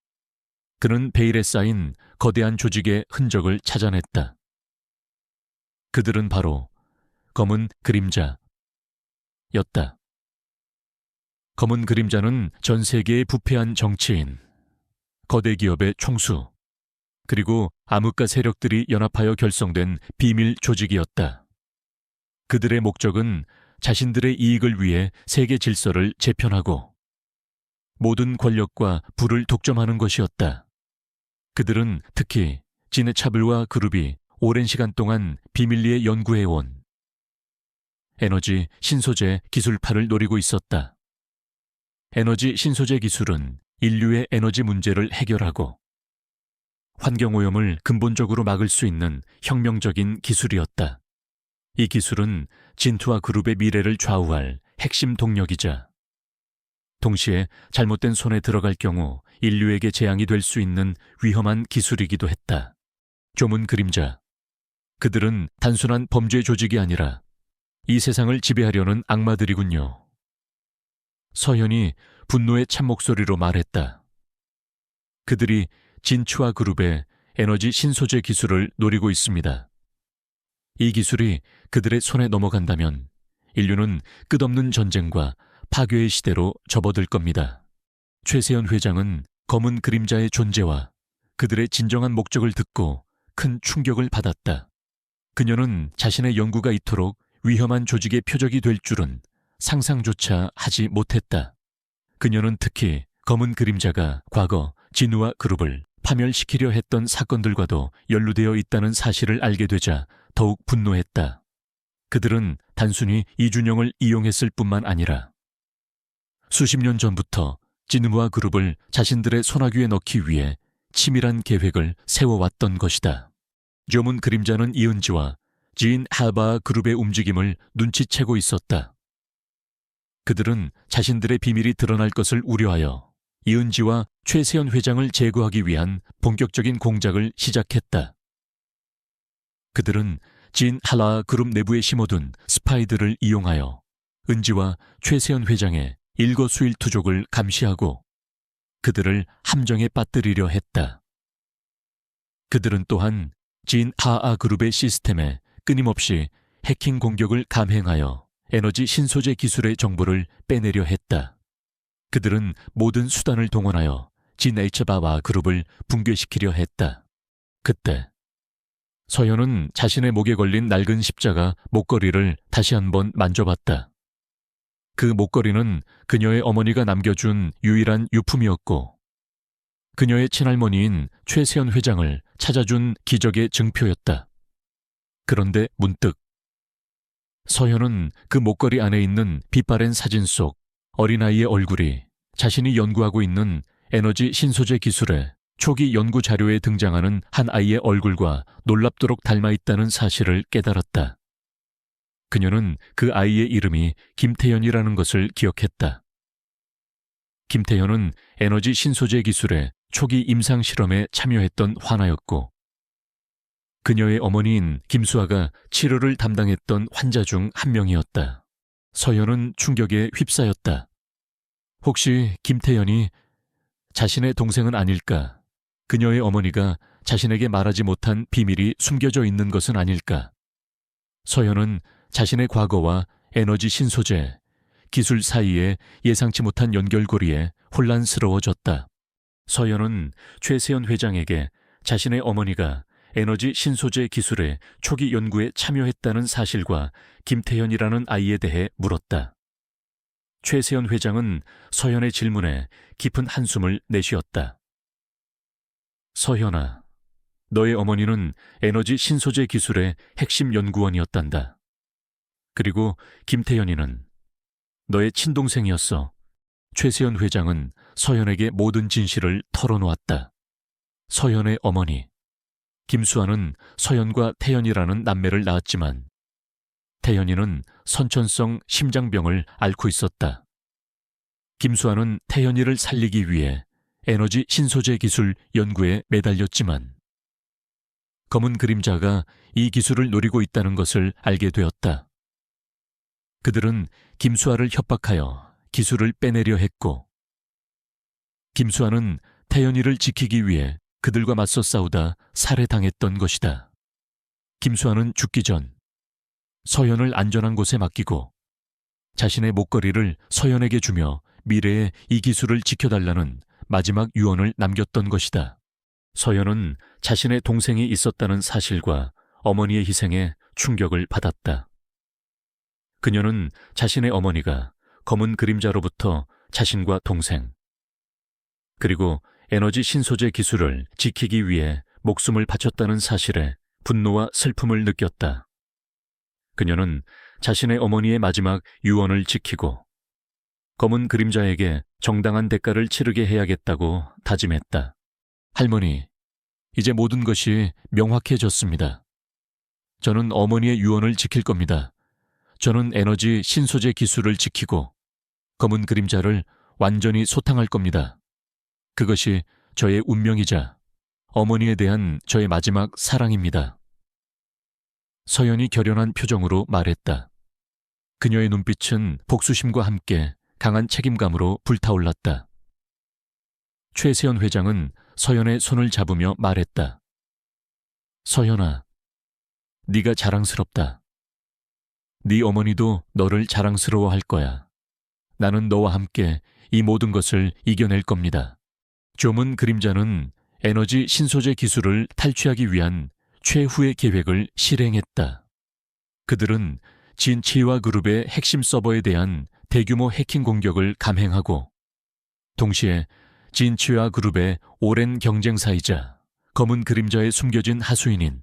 그는 베일에 쌓인 거대한 조직의 흔적을 찾아냈다. 그들은 바로 검은 그림자였다. 검은 그림자는 전 세계의 부패한 정치인, 거대 기업의 총수, 그리고 암흑가 세력들이 연합하여 결성된 비밀 조직이었다. 그들의 목적은 자신들의 이익을 위해 세계 질서를 재편하고 모든 권력과 부를 독점하는 것이었다. 그들은 특히 지네차블과 그룹이 오랜 시간 동안 비밀리에 연구해온 에너지 신소재 기술파를 노리고 있었다. 에너지 신소재 기술은 인류의 에너지 문제를 해결하고 환경오염을 근본적으로 막을 수 있는 혁명적인 기술이었다. 이 기술은 진투와 그룹의 미래를 좌우할 핵심 동력이자 동시에 잘못된 손에 들어갈 경우 인류에게 재앙이 될 수 있는 위험한 기술이기도 했다. 조문 그림자. 그들은 단순한 범죄 조직이 아니라 이 세상을 지배하려는 악마들이군요. 서현이 분노의 참목소리로 말했다. 그들이 진추와 그룹의 에너지 신소재 기술을 노리고 있습니다. 이 기술이 그들의 손에 넘어간다면 인류는 끝없는 전쟁과 파괴의 시대로 접어들 겁니다. 최세연 회장은 검은 그림자의 존재와 그들의 진정한 목적을 듣고 큰 충격을 받았다. 그녀는 자신의 연구가 이토록 위험한 조직의 표적이 될 줄은 상상조차 하지 못했다. 그녀는 특히 검은 그림자가 과거 진우와 그룹을 파멸시키려 했던 사건들과도 연루되어 있다는 사실을 알게 되자 더욱 분노했다. 그들은 단순히 이준영을 이용했을 뿐만 아니라 수십 년 전부터 진우와 그룹을 자신들의 손아귀에 넣기 위해 치밀한 계획을 세워왔던 것이다. 조문 그림자는 이은지와 지인 하바 그룹의 움직임을 눈치채고 있었다. 그들은 자신들의 비밀이 드러날 것을 우려하여 이은지와 최세연 회장을 제거하기 위한 본격적인 공작을 시작했다. 그들은 진 할라 그룹 내부에 심어둔 스파이들을 이용하여 은지와 최세연 회장의 일거수일투족을 감시하고 그들을 함정에 빠뜨리려 했다. 그들은 또한 진 하아 그룹의 시스템에 끊임없이 해킹 공격을 감행하여 에너지 신소재 기술의 정보를 빼내려 했다. 그들은 모든 수단을 동원하여 진 H바와 그룹을 붕괴시키려 했다. 그때 서현은 자신의 목에 걸린 낡은 십자가 목걸이를 다시 한번 만져봤다. 그 목걸이는 그녀의 어머니가 남겨준 유일한 유품이었고 그녀의 친할머니인 최세연 회장을 찾아준 기적의 증표였다. 그런데 문득 서현은 그 목걸이 안에 있는 빛바랜 사진 속 어린아이의 얼굴이 자신이 연구하고 있는 에너지 신소재 기술의 초기 연구 자료에 등장하는 한 아이의 얼굴과 놀랍도록 닮아있다는 사실을 깨달았다. 그녀는 그 아이의 이름이 김태연이라는 것을 기억했다. 김태연은 에너지 신소재 기술의 초기 임상 실험에 참여했던 환아였고 그녀의 어머니인 김수아가 치료를 담당했던 환자 중 한 명이었다. 서연은 충격에 휩싸였다. 혹시 김태연이 자신의 동생은 아닐까? 그녀의 어머니가 자신에게 말하지 못한 비밀이 숨겨져 있는 것은 아닐까? 서연은 자신의 과거와 에너지 신소재, 기술 사이에 예상치 못한 연결고리에 혼란스러워졌다. 서연은 최세연 회장에게 자신의 어머니가 에너지 신소재 기술의 초기 연구에 참여했다는 사실과 김태현이라는 아이에 대해 물었다. 최세연 회장은 서연의 질문에 깊은 한숨을 내쉬었다. 서연아, 너의 어머니는 에너지 신소재 기술의 핵심 연구원이었단다. 그리고 김태현이는 너의 친동생이었어. 최세연 회장은 서연에게 모든 진실을 털어놓았다. 서연의 어머니, 김수아는 서연과 태연이라는 남매를 낳았지만 태연이는 선천성 심장병을 앓고 있었다. 김수아는 태연이를 살리기 위해 에너지 신소재 기술 연구에 매달렸지만 검은 그림자가 이 기술을 노리고 있다는 것을 알게 되었다. 그들은 김수아를 협박하여 기술을 빼내려 했고 김수아는 태연이를 지키기 위해 그들과 맞서 싸우다 살해당했던 것이다. 김수아는 죽기 전 서연을 안전한 곳에 맡기고 자신의 목걸이를 서연에게 주며 미래에 이 기술을 지켜달라는 마지막 유언을 남겼던 것이다. 서연은 자신의 동생이 있었다는 사실과 어머니의 희생에 충격을 받았다. 그녀는 자신의 어머니가 검은 그림자로부터 자신과 동생, 그리고 에너지 신소재 기술을 지키기 위해 목숨을 바쳤다는 사실에 분노와 슬픔을 느꼈다. 그녀는 자신의 어머니의 마지막 유언을 지키고 검은 그림자에게 정당한 대가를 치르게 해야겠다고 다짐했다. 할머니, 이제 모든 것이 명확해졌습니다. 저는 어머니의 유언을 지킬 겁니다. 저는 에너지 신소재 기술을 지키고 검은 그림자를 완전히 소탕할 겁니다. 그것이 저의 운명이자 어머니에 대한 저의 마지막 사랑입니다. 서연이 결연한 표정으로 말했다. 그녀의 눈빛은 복수심과 함께 강한 책임감으로 불타올랐다. 최세연 회장은 서연의 손을 잡으며 말했다. 서연아, 네가 자랑스럽다. 네 어머니도 너를 자랑스러워할 거야. 나는 너와 함께 이 모든 것을 이겨낼 겁니다. 조문 그림자는 에너지 신소재 기술을 탈취하기 위한 최후의 계획을 실행했다. 그들은 진치와 그룹의 핵심 서버에 대한 대규모 해킹 공격을 감행하고 동시에 진치와 그룹의 오랜 경쟁사이자 검은 그림자에 숨겨진 하수인인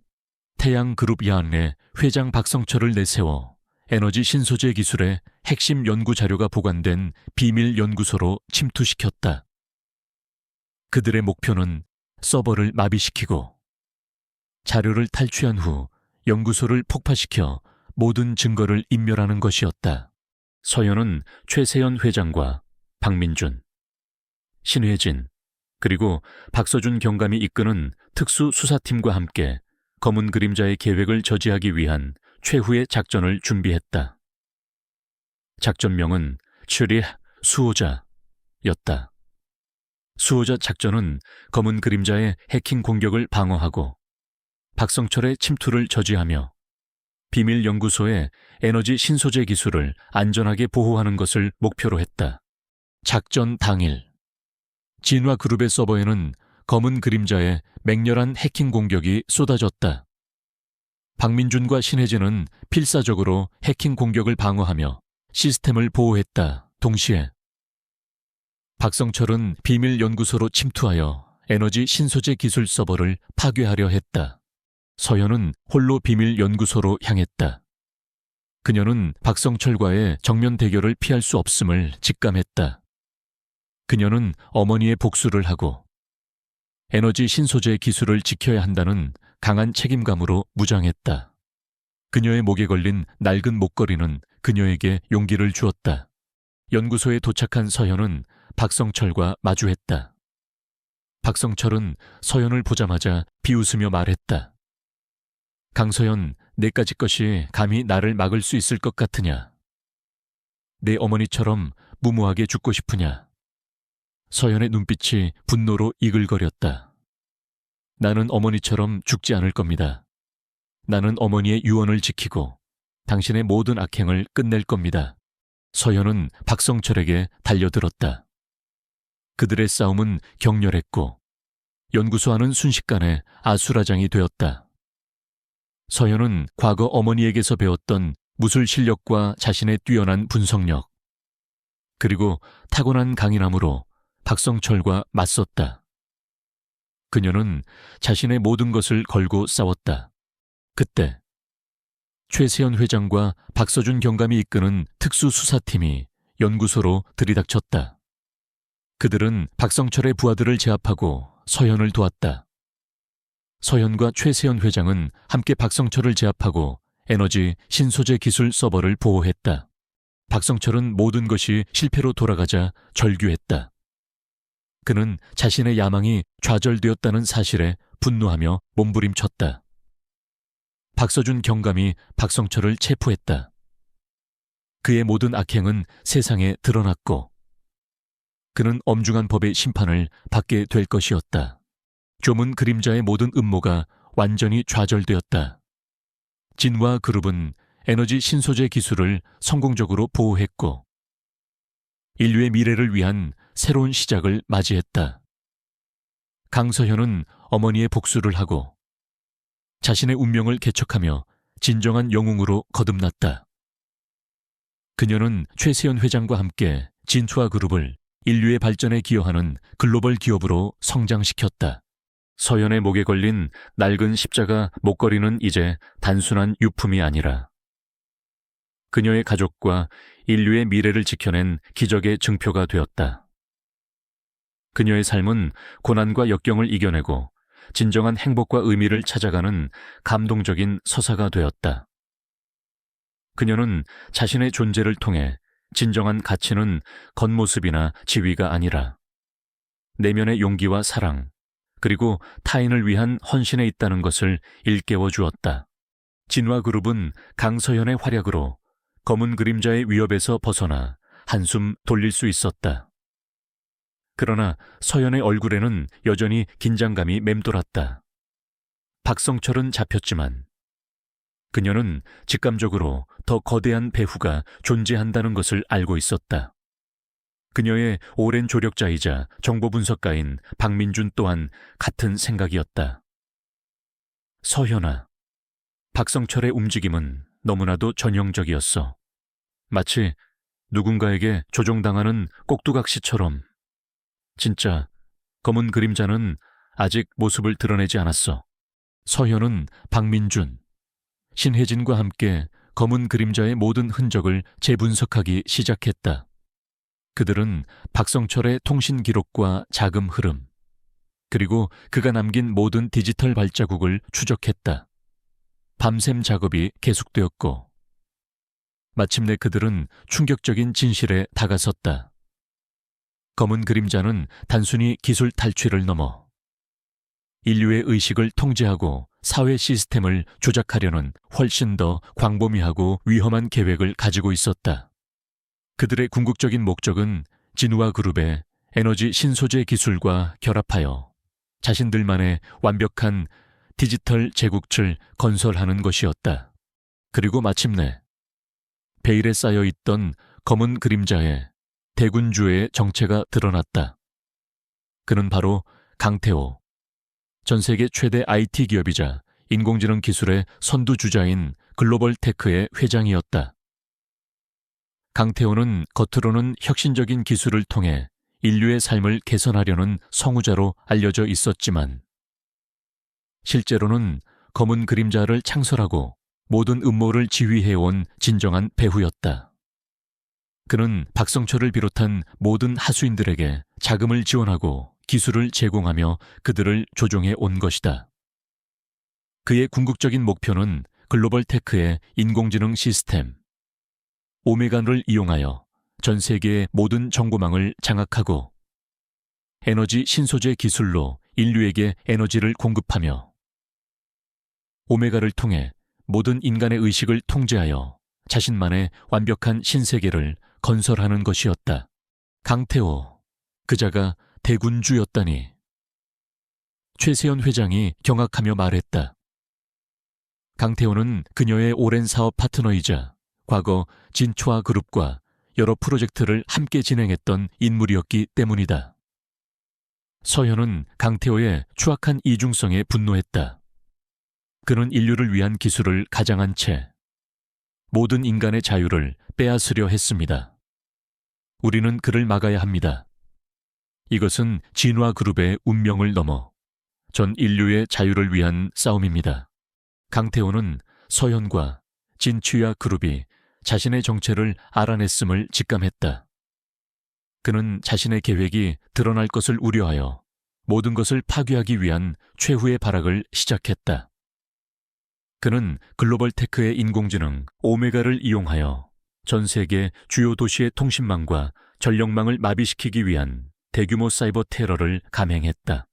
태양그룹 야안의 회장 박성철을 내세워 에너지 신소재 기술의 핵심 연구 자료가 보관된 비밀 연구소로 침투시켰다. 그들의 목표는 서버를 마비시키고 자료를 탈취한 후 연구소를 폭파시켜 모든 증거를 인멸하는 것이었다. 서연은 최세연 회장과 박민준, 신회진, 그리고 박서준 경감이 이끄는 특수수사팀과 함께 검은 그림자의 계획을 저지하기 위한 최후의 작전을 준비했다. 작전명은 츄리 수호자였다. 수호자 작전은 검은 그림자의 해킹 공격을 방어하고 박성철의 침투를 저지하며 비밀 연구소의 에너지 신소재 기술을 안전하게 보호하는 것을 목표로 했다. 작전 당일, 진화그룹의 서버에는 검은 그림자의 맹렬한 해킹 공격이 쏟아졌다. 박민준과 신혜진은 필사적으로 해킹 공격을 방어하며 시스템을 보호했다. 동시에 박성철은 비밀 연구소로 침투하여 에너지 신소재 기술 서버를 파괴하려 했다. 서연은 홀로 비밀 연구소로 향했다. 그녀는 박성철과의 정면 대결을 피할 수 없음을 직감했다. 그녀는 어머니의 복수를 하고 에너지 신소재 기술을 지켜야 한다는 강한 책임감으로 무장했다. 그녀의 목에 걸린 낡은 목걸이는 그녀에게 용기를 주었다. 연구소에 도착한 서연은 박성철과 마주했다. 박성철은 서연을 보자마자 비웃으며 말했다. 강서연, 내까지 것이 감히 나를 막을 수 있을 것 같으냐? 내 어머니처럼 무모하게 죽고 싶으냐? 서연의 눈빛이 분노로 이글거렸다. 나는 어머니처럼 죽지 않을 겁니다. 나는 어머니의 유언을 지키고 당신의 모든 악행을 끝낼 겁니다. 서연은 박성철에게 달려들었다. 그들의 싸움은 격렬했고 연구소 안은 순식간에 아수라장이 되었다. 서연은 과거 어머니에게서 배웠던 무술 실력과 자신의 뛰어난 분석력, 그리고 타고난 강인함으로 박성철과 맞섰다. 그녀는 자신의 모든 것을 걸고 싸웠다. 그때 최세현 회장과 박서준 경감이 이끄는 특수수사팀이 연구소로 들이닥쳤다. 그들은 박성철의 부하들을 제압하고 서현을 도왔다. 서현과 최세현 회장은 함께 박성철을 제압하고 에너지 신소재 기술 서버를 보호했다. 박성철은 모든 것이 실패로 돌아가자 절규했다. 그는 자신의 야망이 좌절되었다는 사실에 분노하며 몸부림쳤다. 박서준 경감이 박성철을 체포했다. 그의 모든 악행은 세상에 드러났고 그는 엄중한 법의 심판을 받게 될 것이었다. 조문 그림자의 모든 음모가 완전히 좌절되었다. 진화 그룹은 에너지 신소재 기술을 성공적으로 보호했고 인류의 미래를 위한 새로운 시작을 맞이했다. 강서현은 어머니의 복수를 하고 자신의 운명을 개척하며 진정한 영웅으로 거듭났다. 그녀는 최세현 회장과 함께 진투아 그룹을 인류의 발전에 기여하는 글로벌 기업으로 성장시켰다. 서연의 목에 걸린 낡은 십자가 목걸이는 이제 단순한 유품이 아니라 그녀의 가족과 인류의 미래를 지켜낸 기적의 증표가 되었다. 그녀의 삶은 고난과 역경을 이겨내고 진정한 행복과 의미를 찾아가는 감동적인 서사가 되었다. 그녀는 자신의 존재를 통해 진정한 가치는 겉모습이나 지위가 아니라 내면의 용기와 사랑, 그리고 타인을 위한 헌신에 있다는 것을 일깨워 주었다. 진화그룹은 강서현의 활약으로 검은 그림자의 위협에서 벗어나 한숨 돌릴 수 있었다. 그러나 서연의 얼굴에는 여전히 긴장감이 맴돌았다. 박성철은 잡혔지만 그녀는 직감적으로 더 거대한 배후가 존재한다는 것을 알고 있었다. 그녀의 오랜 조력자이자 정보분석가인 박민준 또한 같은 생각이었다. 서현아, 박성철의 움직임은 너무나도 전형적이었어. 마치 누군가에게 조종당하는 꼭두각시처럼. 진짜 검은 그림자는 아직 모습을 드러내지 않았어. 서현은 박민준, 신혜진과 함께 검은 그림자의 모든 흔적을 재분석하기 시작했다. 그들은 박성철의 통신 기록과 자금 흐름, 그리고 그가 남긴 모든 디지털 발자국을 추적했다. 밤샘 작업이 계속되었고 마침내 그들은 충격적인 진실에 다가섰다. 검은 그림자는 단순히 기술 탈취를 넘어 인류의 의식을 통제하고 사회 시스템을 조작하려는 훨씬 더 광범위하고 위험한 계획을 가지고 있었다. 그들의 궁극적인 목적은 진우아 그룹의 에너지 신소재 기술과 결합하여 자신들만의 완벽한 디지털 제국을 건설하는 것이었다. 그리고 마침내 베일에 쌓여있던 검은 그림자의 대군주의 정체가 드러났다. 그는 바로 강태호, 전 세계 최대 IT 기업이자 인공지능 기술의 선두주자인 글로벌 테크의 회장이었다. 강태호는 겉으로는 혁신적인 기술을 통해 인류의 삶을 개선하려는 성우자로 알려져 있었지만 실제로는 검은 그림자를 창설하고 모든 음모를 지휘해온 진정한 배후였다. 그는 박성철을 비롯한 모든 하수인들에게 자금을 지원하고 기술을 제공하며 그들을 조종해 온 것이다. 그의 궁극적인 목표는 글로벌 테크의 인공지능 시스템, 오메가를 이용하여 전 세계의 모든 정보망을 장악하고 에너지 신소재 기술로 인류에게 에너지를 공급하며 오메가를 통해 모든 인간의 의식을 통제하여 자신만의 완벽한 신세계를 건설하는 것이었다. 강태호, 그자가 대군주였다니. 최세연 회장이 경악하며 말했다. 강태호는 그녀의 오랜 사업 파트너이자 과거 진초아 그룹과 여러 프로젝트를 함께 진행했던 인물이었기 때문이다. 서현은 강태호의 추악한 이중성에 분노했다. 그는 인류를 위한 기술을 가장한 채 모든 인간의 자유를 빼앗으려 했습니다. 우리는 그를 막아야 합니다. 이것은 진화그룹의 운명을 넘어 전 인류의 자유를 위한 싸움입니다. 강태호는 서현과 진취아 그룹이 자신의 정체를 알아냈음을 직감했다. 그는 자신의 계획이 드러날 것을 우려하여 모든 것을 파괴하기 위한 최후의 발악을 시작했다. 그는 글로벌 테크의 인공지능 오메가를 이용하여 전 세계 주요 도시의 통신망과 전력망을 마비시키기 위한 대규모 사이버 테러를 감행했다.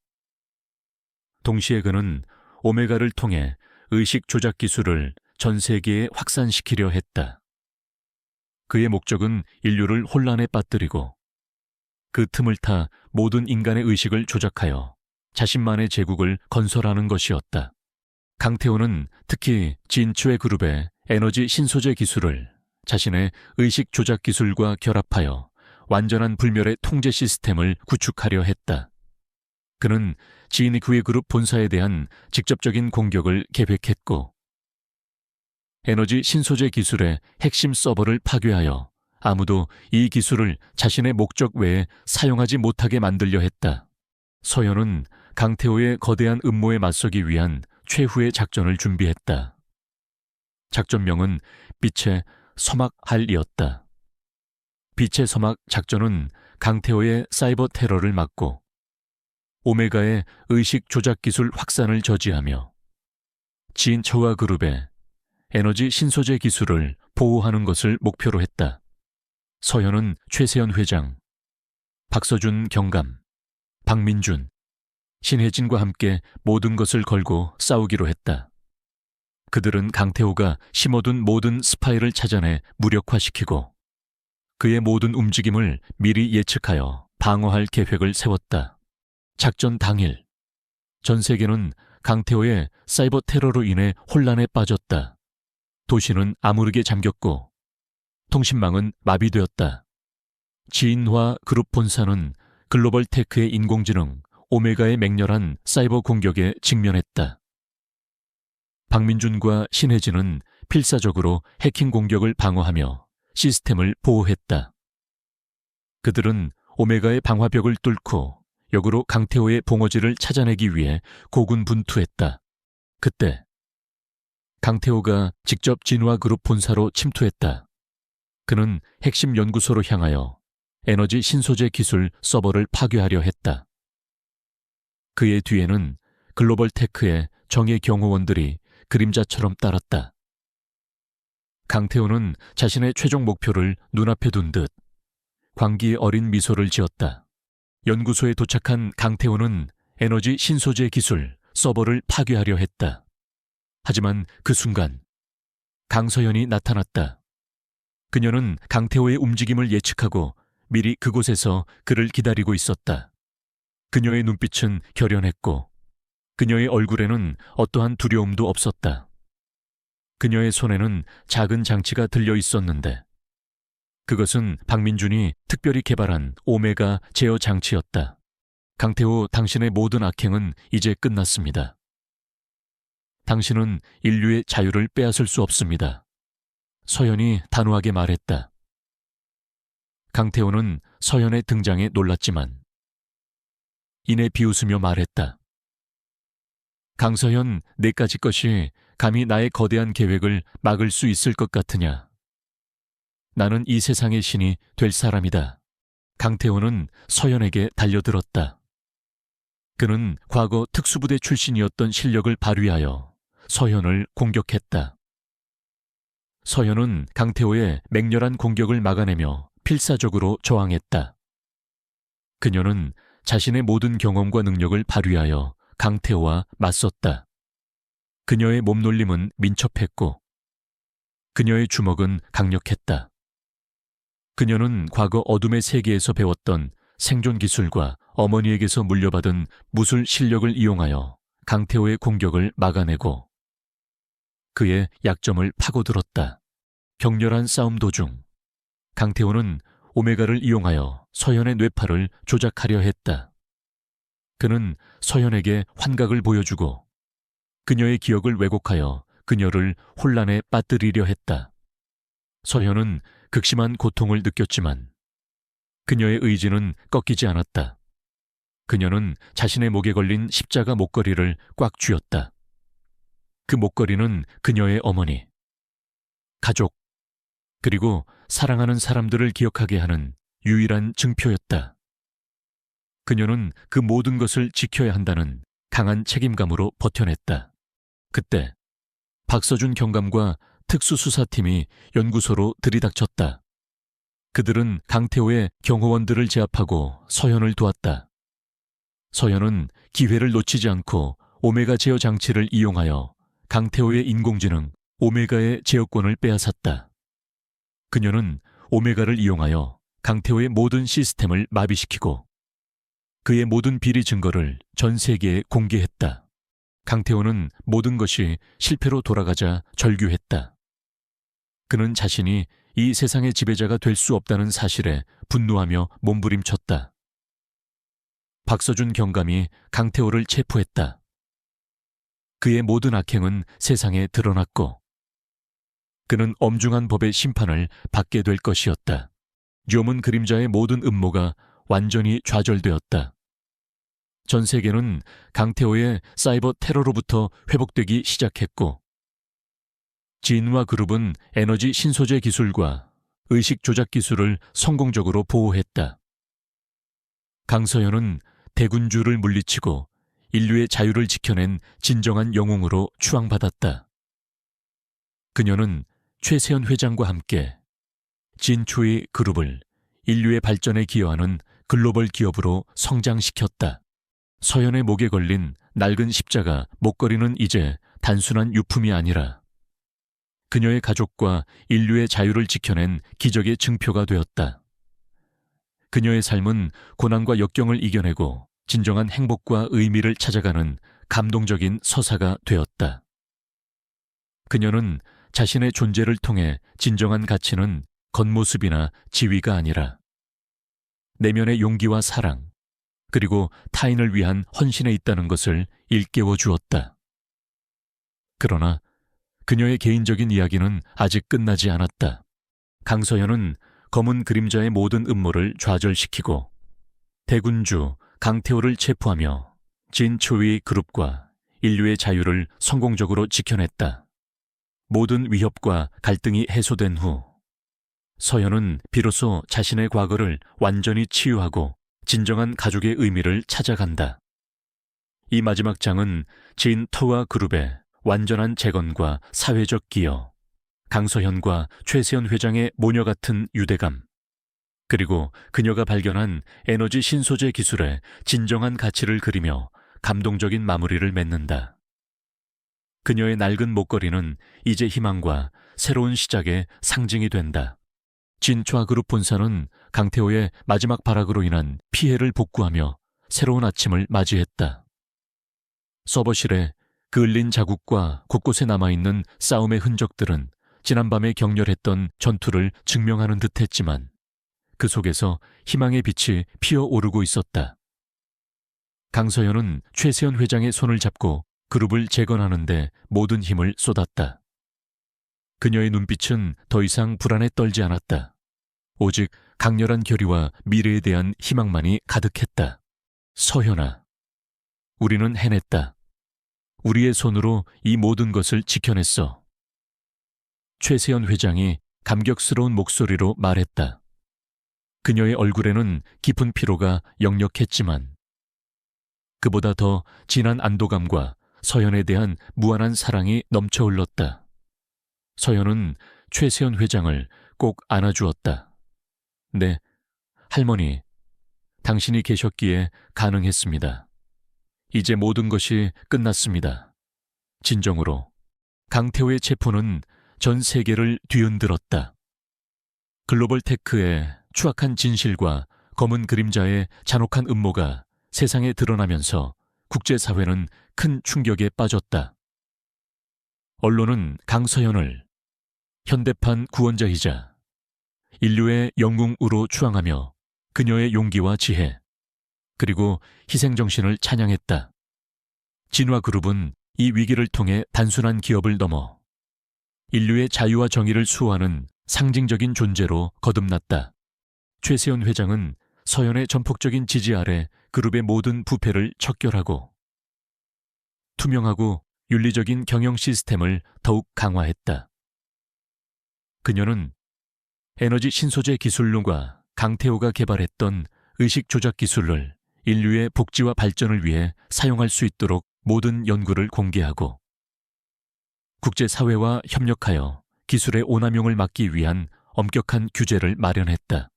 동시에 그는 오메가를 통해 의식 조작 기술을 전 세계에 확산시키려 했다. 그의 목적은 인류를 혼란에 빠뜨리고 그 틈을 타 모든 인간의 의식을 조작하여 자신만의 제국을 건설하는 것이었다. 강태호는 특히 진추의 그룹의 에너지 신소재 기술을 자신의 의식 조작 기술과 결합하여 완전한 불멸의 통제 시스템을 구축하려 했다. 그는 진이쿠의 그룹 본사에 대한 직접적인 공격을 계획했고 에너지 신소재 기술의 핵심 서버를 파괴하여 아무도 이 기술을 자신의 목적 외에 사용하지 못하게 만들려 했다. 서현은 강태호의 거대한 음모에 맞서기 위한 최후의 작전을 준비했다. 작전명은 빛의 서막할이었다. 빛의 서막 작전은 강태호의 사이버 테러를 막고 오메가의 의식 조작 기술 확산을 저지하며 진초아 그룹의 에너지 신소재 기술을 보호하는 것을 목표로 했다. 서현은 최세연 회장, 박서준 경감, 박민준, 신혜진과 함께 모든 것을 걸고 싸우기로 했다. 그들은 강태호가 심어둔 모든 스파이를 찾아내 무력화시키고 그의 모든 움직임을 미리 예측하여 방어할 계획을 세웠다. 작전 당일, 전 세계는 강태호의 사이버 테러로 인해 혼란에 빠졌다. 도시는 암울하게 잠겼고 통신망은 마비되었다. 진화 그룹 본사는 글로벌 테크의 인공지능 오메가의 맹렬한 사이버 공격에 직면했다. 박민준과 신혜진은 필사적으로 해킹 공격을 방어하며 시스템을 보호했다. 그들은 오메가의 방화벽을 뚫고 역으로 강태호의 봉어지를 찾아내기 위해 고군분투했다. 그때 강태호가 직접 진화그룹 본사로 침투했다. 그는 핵심 연구소로 향하여 에너지 신소재 기술 서버를 파괴하려 했다. 그의 뒤에는 글로벌 테크의 정예 경호원들이 그림자처럼 따랐다. 강태호는 자신의 최종 목표를 눈앞에 둔 듯 광기 어린 미소를 지었다. 연구소에 도착한 강태호는 에너지 신소재 기술 서버를 파괴하려 했다. 하지만 그 순간 강서연이 나타났다. 그녀는 강태호의 움직임을 예측하고 미리 그곳에서 그를 기다리고 있었다. 그녀의 눈빛은 결연했고 그녀의 얼굴에는 어떠한 두려움도 없었다. 그녀의 손에는 작은 장치가 들려 있었는데 그것은 박민준이 특별히 개발한 오메가 제어 장치였다. 강태호, 당신의 모든 악행은 이제 끝났습니다. 당신은 인류의 자유를 빼앗을 수 없습니다. 서현이 단호하게 말했다. 강태호는 서현의 등장에 놀랐지만 이내 비웃으며 말했다. 강서현, 내까지 것이 감히 나의 거대한 계획을 막을 수 있을 것 같으냐. 나는 이 세상의 신이 될 사람이다. 강태호는 서현에게 달려들었다. 그는 과거 특수부대 출신이었던 실력을 발휘하여 서현을 공격했다. 서현은 강태호의 맹렬한 공격을 막아내며 필사적으로 저항했다. 그녀는 자신의 모든 경험과 능력을 발휘하여 강태호와 맞섰다. 그녀의 몸놀림은 민첩했고 그녀의 주먹은 강력했다. 그녀는 과거 어둠의 세계에서 배웠던 생존 기술과 어머니에게서 물려받은 무술 실력을 이용하여 강태호의 공격을 막아내고 그의 약점을 파고들었다. 격렬한 싸움 도중 강태호는 오메가를 이용하여 서현의 뇌파를 조작하려 했다. 그는 서현에게 환각을 보여주고 그녀의 기억을 왜곡하여 그녀를 혼란에 빠뜨리려 했다. 서현은 극심한 고통을 느꼈지만 그녀의 의지는 꺾이지 않았다. 그녀는 자신의 목에 걸린 십자가 목걸이를 꽉 쥐었다. 그 목걸이는 그녀의 어머니, 가족, 그리고 사랑하는 사람들을 기억하게 하는 유일한 증표였다. 그녀는 그 모든 것을 지켜야 한다는 강한 책임감으로 버텨냈다. 그때 박서준 경감과 특수수사팀이 연구소로 들이닥쳤다. 그들은 강태호의 경호원들을 제압하고 서현을 도왔다. 서현은 기회를 놓치지 않고 오메가 제어 장치를 이용하여 강태호의 인공지능 오메가의 제어권을 빼앗았다. 그녀는 오메가를 이용하여 강태호의 모든 시스템을 마비시키고 그의 모든 비리 증거를 전 세계에 공개했다. 강태호는 모든 것이 실패로 돌아가자 절규했다. 그는 자신이 이 세상의 지배자가 될 수 없다는 사실에 분노하며 몸부림쳤다. 박서준 경감이 강태호를 체포했다. 그의 모든 악행은 세상에 드러났고 그는 엄중한 법의 심판을 받게 될 것이었다. 쫌은 그림자의 모든 음모가 완전히 좌절되었다. 전 세계는 강태호의 사이버 테러로부터 회복되기 시작했고 진화 그룹은 에너지 신소재 기술과 의식 조작 기술을 성공적으로 보호했다. 강서현은 대군주를 물리치고 인류의 자유를 지켜낸 진정한 영웅으로 추앙받았다. 그녀는 최세현 회장과 함께 진초이 그룹을 인류의 발전에 기여하는 글로벌 기업으로 성장시켰다. 서현의 목에 걸린 낡은 십자가 목걸이는 이제 단순한 유품이 아니라 그녀의 가족과 인류의 자유를 지켜낸 기적의 증표가 되었다. 그녀의 삶은 고난과 역경을 이겨내고 진정한 행복과 의미를 찾아가는 감동적인 서사가 되었다. 그녀는 자신의 존재를 통해 진정한 가치는 겉모습이나 지위가 아니라 내면의 용기와 사랑, 그리고 타인을 위한 헌신에 있다는 것을 일깨워 주었다. 그러나 그녀의 개인적인 이야기는 아직 끝나지 않았다. 강서현은 검은 그림자의 모든 음모를 좌절시키고 대군주 강태호를 체포하며 진초위 그룹과 인류의 자유를 성공적으로 지켜냈다. 모든 위협과 갈등이 해소된 후 서현은 비로소 자신의 과거를 완전히 치유하고 진정한 가족의 의미를 찾아간다. 이 마지막 장은 진터와 그룹의 완전한 재건과 사회적 기여, 강서현과 최세현 회장의 모녀 같은 유대감, 그리고 그녀가 발견한 에너지 신소재 기술의 진정한 가치를 그리며 감동적인 마무리를 맺는다. 그녀의 낡은 목걸이는 이제 희망과 새로운 시작의 상징이 된다. 진초아그룹 본사는 강태호의 마지막 발악으로 인한 피해를 복구하며 새로운 아침을 맞이했다. 서버실에 그을린 자국과 곳곳에 남아있는 싸움의 흔적들은 지난밤에 격렬했던 전투를 증명하는 듯했지만 그 속에서 희망의 빛이 피어오르고 있었다. 강서현은 최세현 회장의 손을 잡고 그룹을 재건하는 데 모든 힘을 쏟았다. 그녀의 눈빛은 더 이상 불안에 떨지 않았다. 오직 강렬한 결의와 미래에 대한 희망만이 가득했다. 서현아, 우리는 해냈다. 우리의 손으로 이 모든 것을 지켜냈어. 최세현 회장이 감격스러운 목소리로 말했다. 그녀의 얼굴에는 깊은 피로가 역력했지만 그보다 더 진한 안도감과 서현에 대한 무한한 사랑이 넘쳐 흘렀다. 서현은 최세현 회장을 꼭 안아주었다. 네, 할머니, 당신이 계셨기에 가능했습니다. 이제 모든 것이 끝났습니다. 진정으로 강태호의 체포는 전 세계를 뒤흔들었다. 글로벌 테크의 추악한 진실과 검은 그림자의 잔혹한 음모가 세상에 드러나면서 국제사회는 큰 충격에 빠졌다. 언론은 강서현을 현대판 구원자이자 인류의 영웅으로 추앙하며 그녀의 용기와 지혜, 그리고 희생정신을 찬양했다. 진화그룹은 이 위기를 통해 단순한 기업을 넘어 인류의 자유와 정의를 수호하는 상징적인 존재로 거듭났다. 최세원 회장은 서현의 전폭적인 지지 아래 그룹의 모든 부패를 척결하고 투명하고 윤리적인 경영 시스템을 더욱 강화했다. 그녀는 에너지 신소재 기술론과 강태호가 개발했던 의식 조작 기술을 인류의 복지와 발전을 위해 사용할 수 있도록 모든 연구를 공개하고 국제사회와 협력하여 기술의 오남용을 막기 위한 엄격한 규제를 마련했다.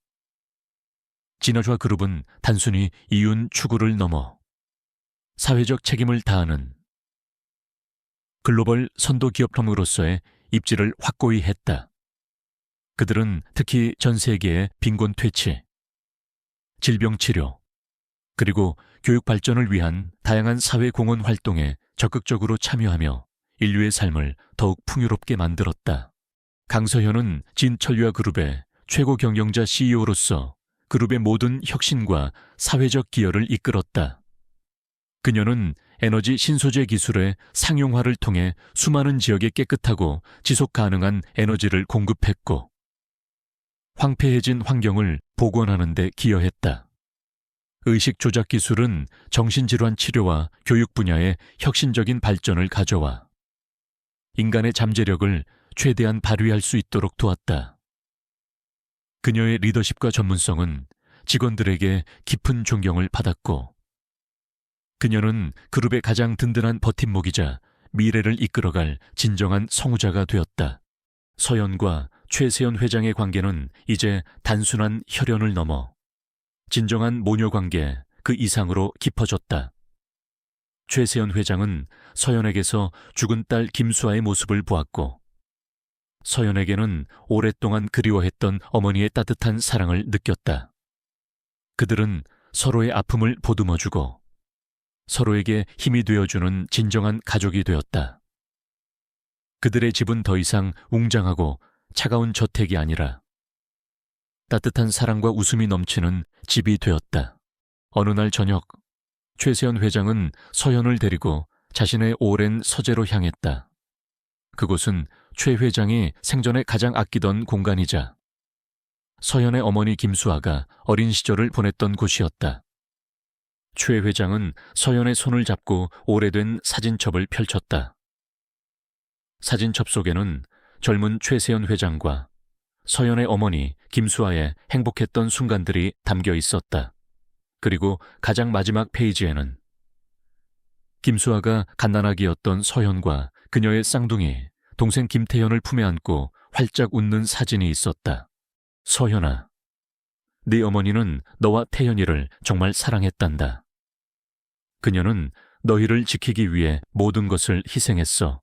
진화그룹은 단순히 이윤 추구를 넘어 사회적 책임을 다하는 글로벌 선도 기업형으로서의 입지를 확고히 했다. 그들은 특히 전 세계의 빈곤 퇴치, 질병 치료, 그리고 교육 발전을 위한 다양한 사회 공헌 활동에 적극적으로 참여하며 인류의 삶을 더욱 풍요롭게 만들었다. 강서현은 진천류화그룹의 최고 경영자 CEO로서 그룹의 모든 혁신과 사회적 기여를 이끌었다. 그녀는 에너지 신소재 기술의 상용화를 통해 수많은 지역에 깨끗하고 지속 가능한 에너지를 공급했고 황폐해진 환경을 복원하는 데 기여했다. 의식 조작 기술은 정신질환 치료와 교육 분야에 혁신적인 발전을 가져와 인간의 잠재력을 최대한 발휘할 수 있도록 도왔다. 그녀의 리더십과 전문성은 직원들에게 깊은 존경을 받았고 그녀는 그룹의 가장 든든한 버팀목이자 미래를 이끌어갈 진정한 성우자가 되었다. 서현과 최세원 회장의 관계는 이제 단순한 혈연을 넘어 진정한 모녀 관계 그 이상으로 깊어졌다. 최세원 회장은 서현에게서 죽은 딸 김수아의 모습을 보았고 서현에게는 오랫동안 그리워했던 어머니의 따뜻한 사랑을 느꼈다. 그들은 서로의 아픔을 보듬어주고 서로에게 힘이 되어주는 진정한 가족이 되었다. 그들의 집은 더 이상 웅장하고 차가운 저택이 아니라 따뜻한 사랑과 웃음이 넘치는 집이 되었다. 어느 날 저녁, 최세원 회장은 서현을 데리고 자신의 오랜 서재로 향했다. 그곳은 최 회장이 생전에 가장 아끼던 공간이자 서현의 어머니 김수아가 어린 시절을 보냈던 곳이었다. 최 회장은 서현의 손을 잡고 오래된 사진첩을 펼쳤다. 사진첩 속에는 젊은 최세원 회장과 서현의 어머니 김수아의 행복했던 순간들이 담겨 있었다. 그리고 가장 마지막 페이지에는 김수아가 갓난아기였던 서현과 그녀의 쌍둥이 동생 김태현을 품에 안고 활짝 웃는 사진이 있었다. 서현아, 네 어머니는 너와 태현이를 정말 사랑했단다. 그녀는 너희를 지키기 위해 모든 것을 희생했어.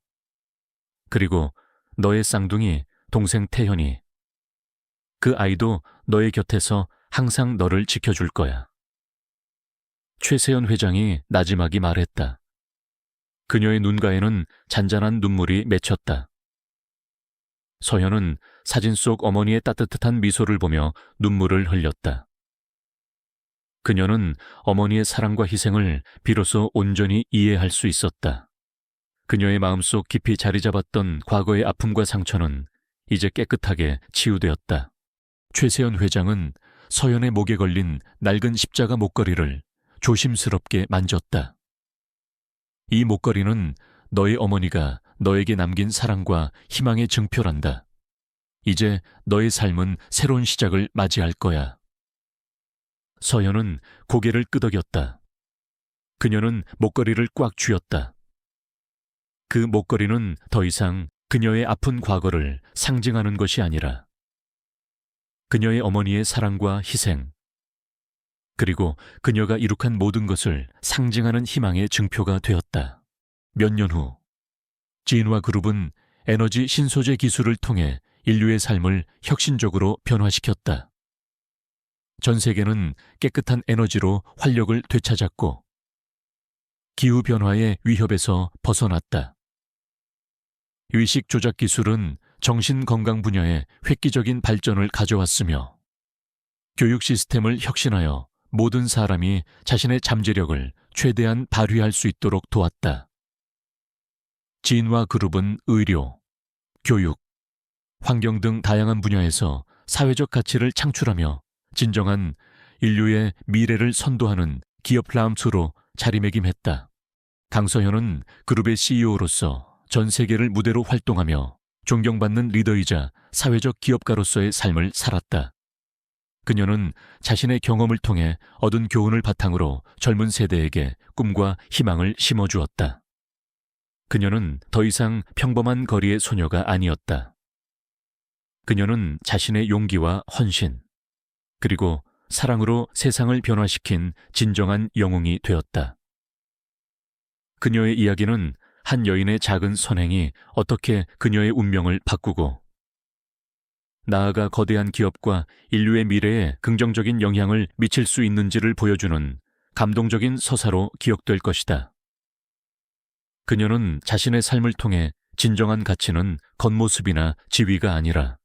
그리고 너의 쌍둥이 동생 태현이, 그 아이도 너의 곁에서 항상 너를 지켜줄 거야. 최세연 회장이 나지막이 말했다. 그녀의 눈가에는 잔잔한 눈물이 맺혔다. 서현은 사진 속 어머니의 따뜻한 미소를 보며 눈물을 흘렸다. 그녀는 어머니의 사랑과 희생을 비로소 온전히 이해할 수 있었다. 그녀의 마음속 깊이 자리 잡았던 과거의 아픔과 상처는 이제 깨끗하게 치유되었다. 최세연 회장은 서현의 목에 걸린 낡은 십자가 목걸이를 조심스럽게 만졌다. 이 목걸이는 너의 어머니가 너에게 남긴 사랑과 희망의 증표란다. 이제 너의 삶은 새로운 시작을 맞이할 거야. 서현은 고개를 끄덕였다. 그녀는 목걸이를 꽉 쥐었다. 그 목걸이는 더 이상 그녀의 아픈 과거를 상징하는 것이 아니라 그녀의 어머니의 사랑과 희생, 그리고 그녀가 이룩한 모든 것을 상징하는 희망의 증표가 되었다. 몇 년 후, 진화그룹은 에너지 신소재 기술을 통해 인류의 삶을 혁신적으로 변화시켰다. 전 세계는 깨끗한 에너지로 활력을 되찾았고 기후변화의 위협에서 벗어났다. 의식 조작 기술은 정신건강 분야에 획기적인 발전을 가져왔으며 교육 시스템을 혁신하여 모든 사람이 자신의 잠재력을 최대한 발휘할 수 있도록 도왔다. 진화 그룹은 의료, 교육, 환경 등 다양한 분야에서 사회적 가치를 창출하며 진정한 인류의 미래를 선도하는 기업 라운트로 자리매김했다. 강서현은 그룹의 CEO로서 전 세계를 무대로 활동하며 존경받는 리더이자 사회적 기업가로서의 삶을 살았다. 그녀는 자신의 경험을 통해 얻은 교훈을 바탕으로 젊은 세대에게 꿈과 희망을 심어주었다. 그녀는 더 이상 평범한 거리의 소녀가 아니었다. 그녀는 자신의 용기와 헌신, 그리고 사랑으로 세상을 변화시킨 진정한 영웅이 되었다. 그녀의 이야기는 한 여인의 작은 선행이 어떻게 그녀의 운명을 바꾸고 나아가 거대한 기업과 인류의 미래에 긍정적인 영향을 미칠 수 있는지를 보여주는 감동적인 서사로 기억될 것이다. 그녀는 자신의 삶을 통해 진정한 가치는 겉모습이나 지위가 아니라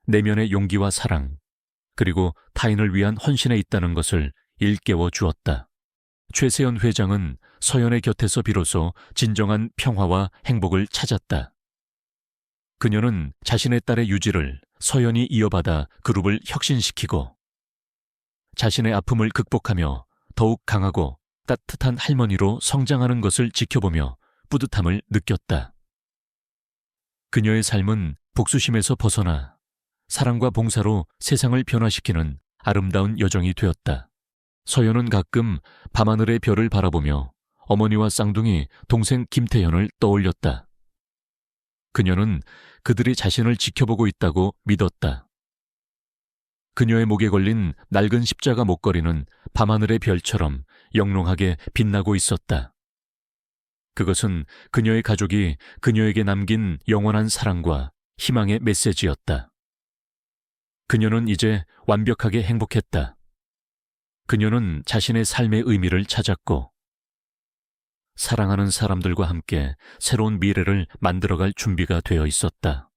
내면의 용기와 사랑, 그리고 타인을 위한 헌신에 있다는 것을 일깨워 주었다. 최세연 회장은 서연의 곁에서 비로소 진정한 평화와 행복을 찾았다. 그녀는 자신의 딸의 유지를 서연이 이어받아 그룹을 혁신시키고 자신의 아픔을 극복하며 더욱 강하고 따뜻한 할머니로 성장하는 것을 지켜보며 뿌듯함을 느꼈다. 그녀의 삶은 복수심에서 벗어나 사랑과 봉사로 세상을 변화시키는 아름다운 여정이 되었다. 서연은 가끔 밤하늘의 별을 바라보며 어머니와 쌍둥이 동생 김태현을 떠올렸다. 그녀는 그들이 자신을 지켜보고 있다고 믿었다. 그녀의 목에 걸린 낡은 십자가 목걸이는 밤하늘의 별처럼 영롱하게 빛나고 있었다. 그것은 그녀의 가족이 그녀에게 남긴 영원한 사랑과 희망의 메시지였다. 그녀는 이제 완벽하게 행복했다. 그녀는 자신의 삶의 의미를 찾았고 사랑하는 사람들과 함께 새로운 미래를 만들어갈 준비가 되어 있었다.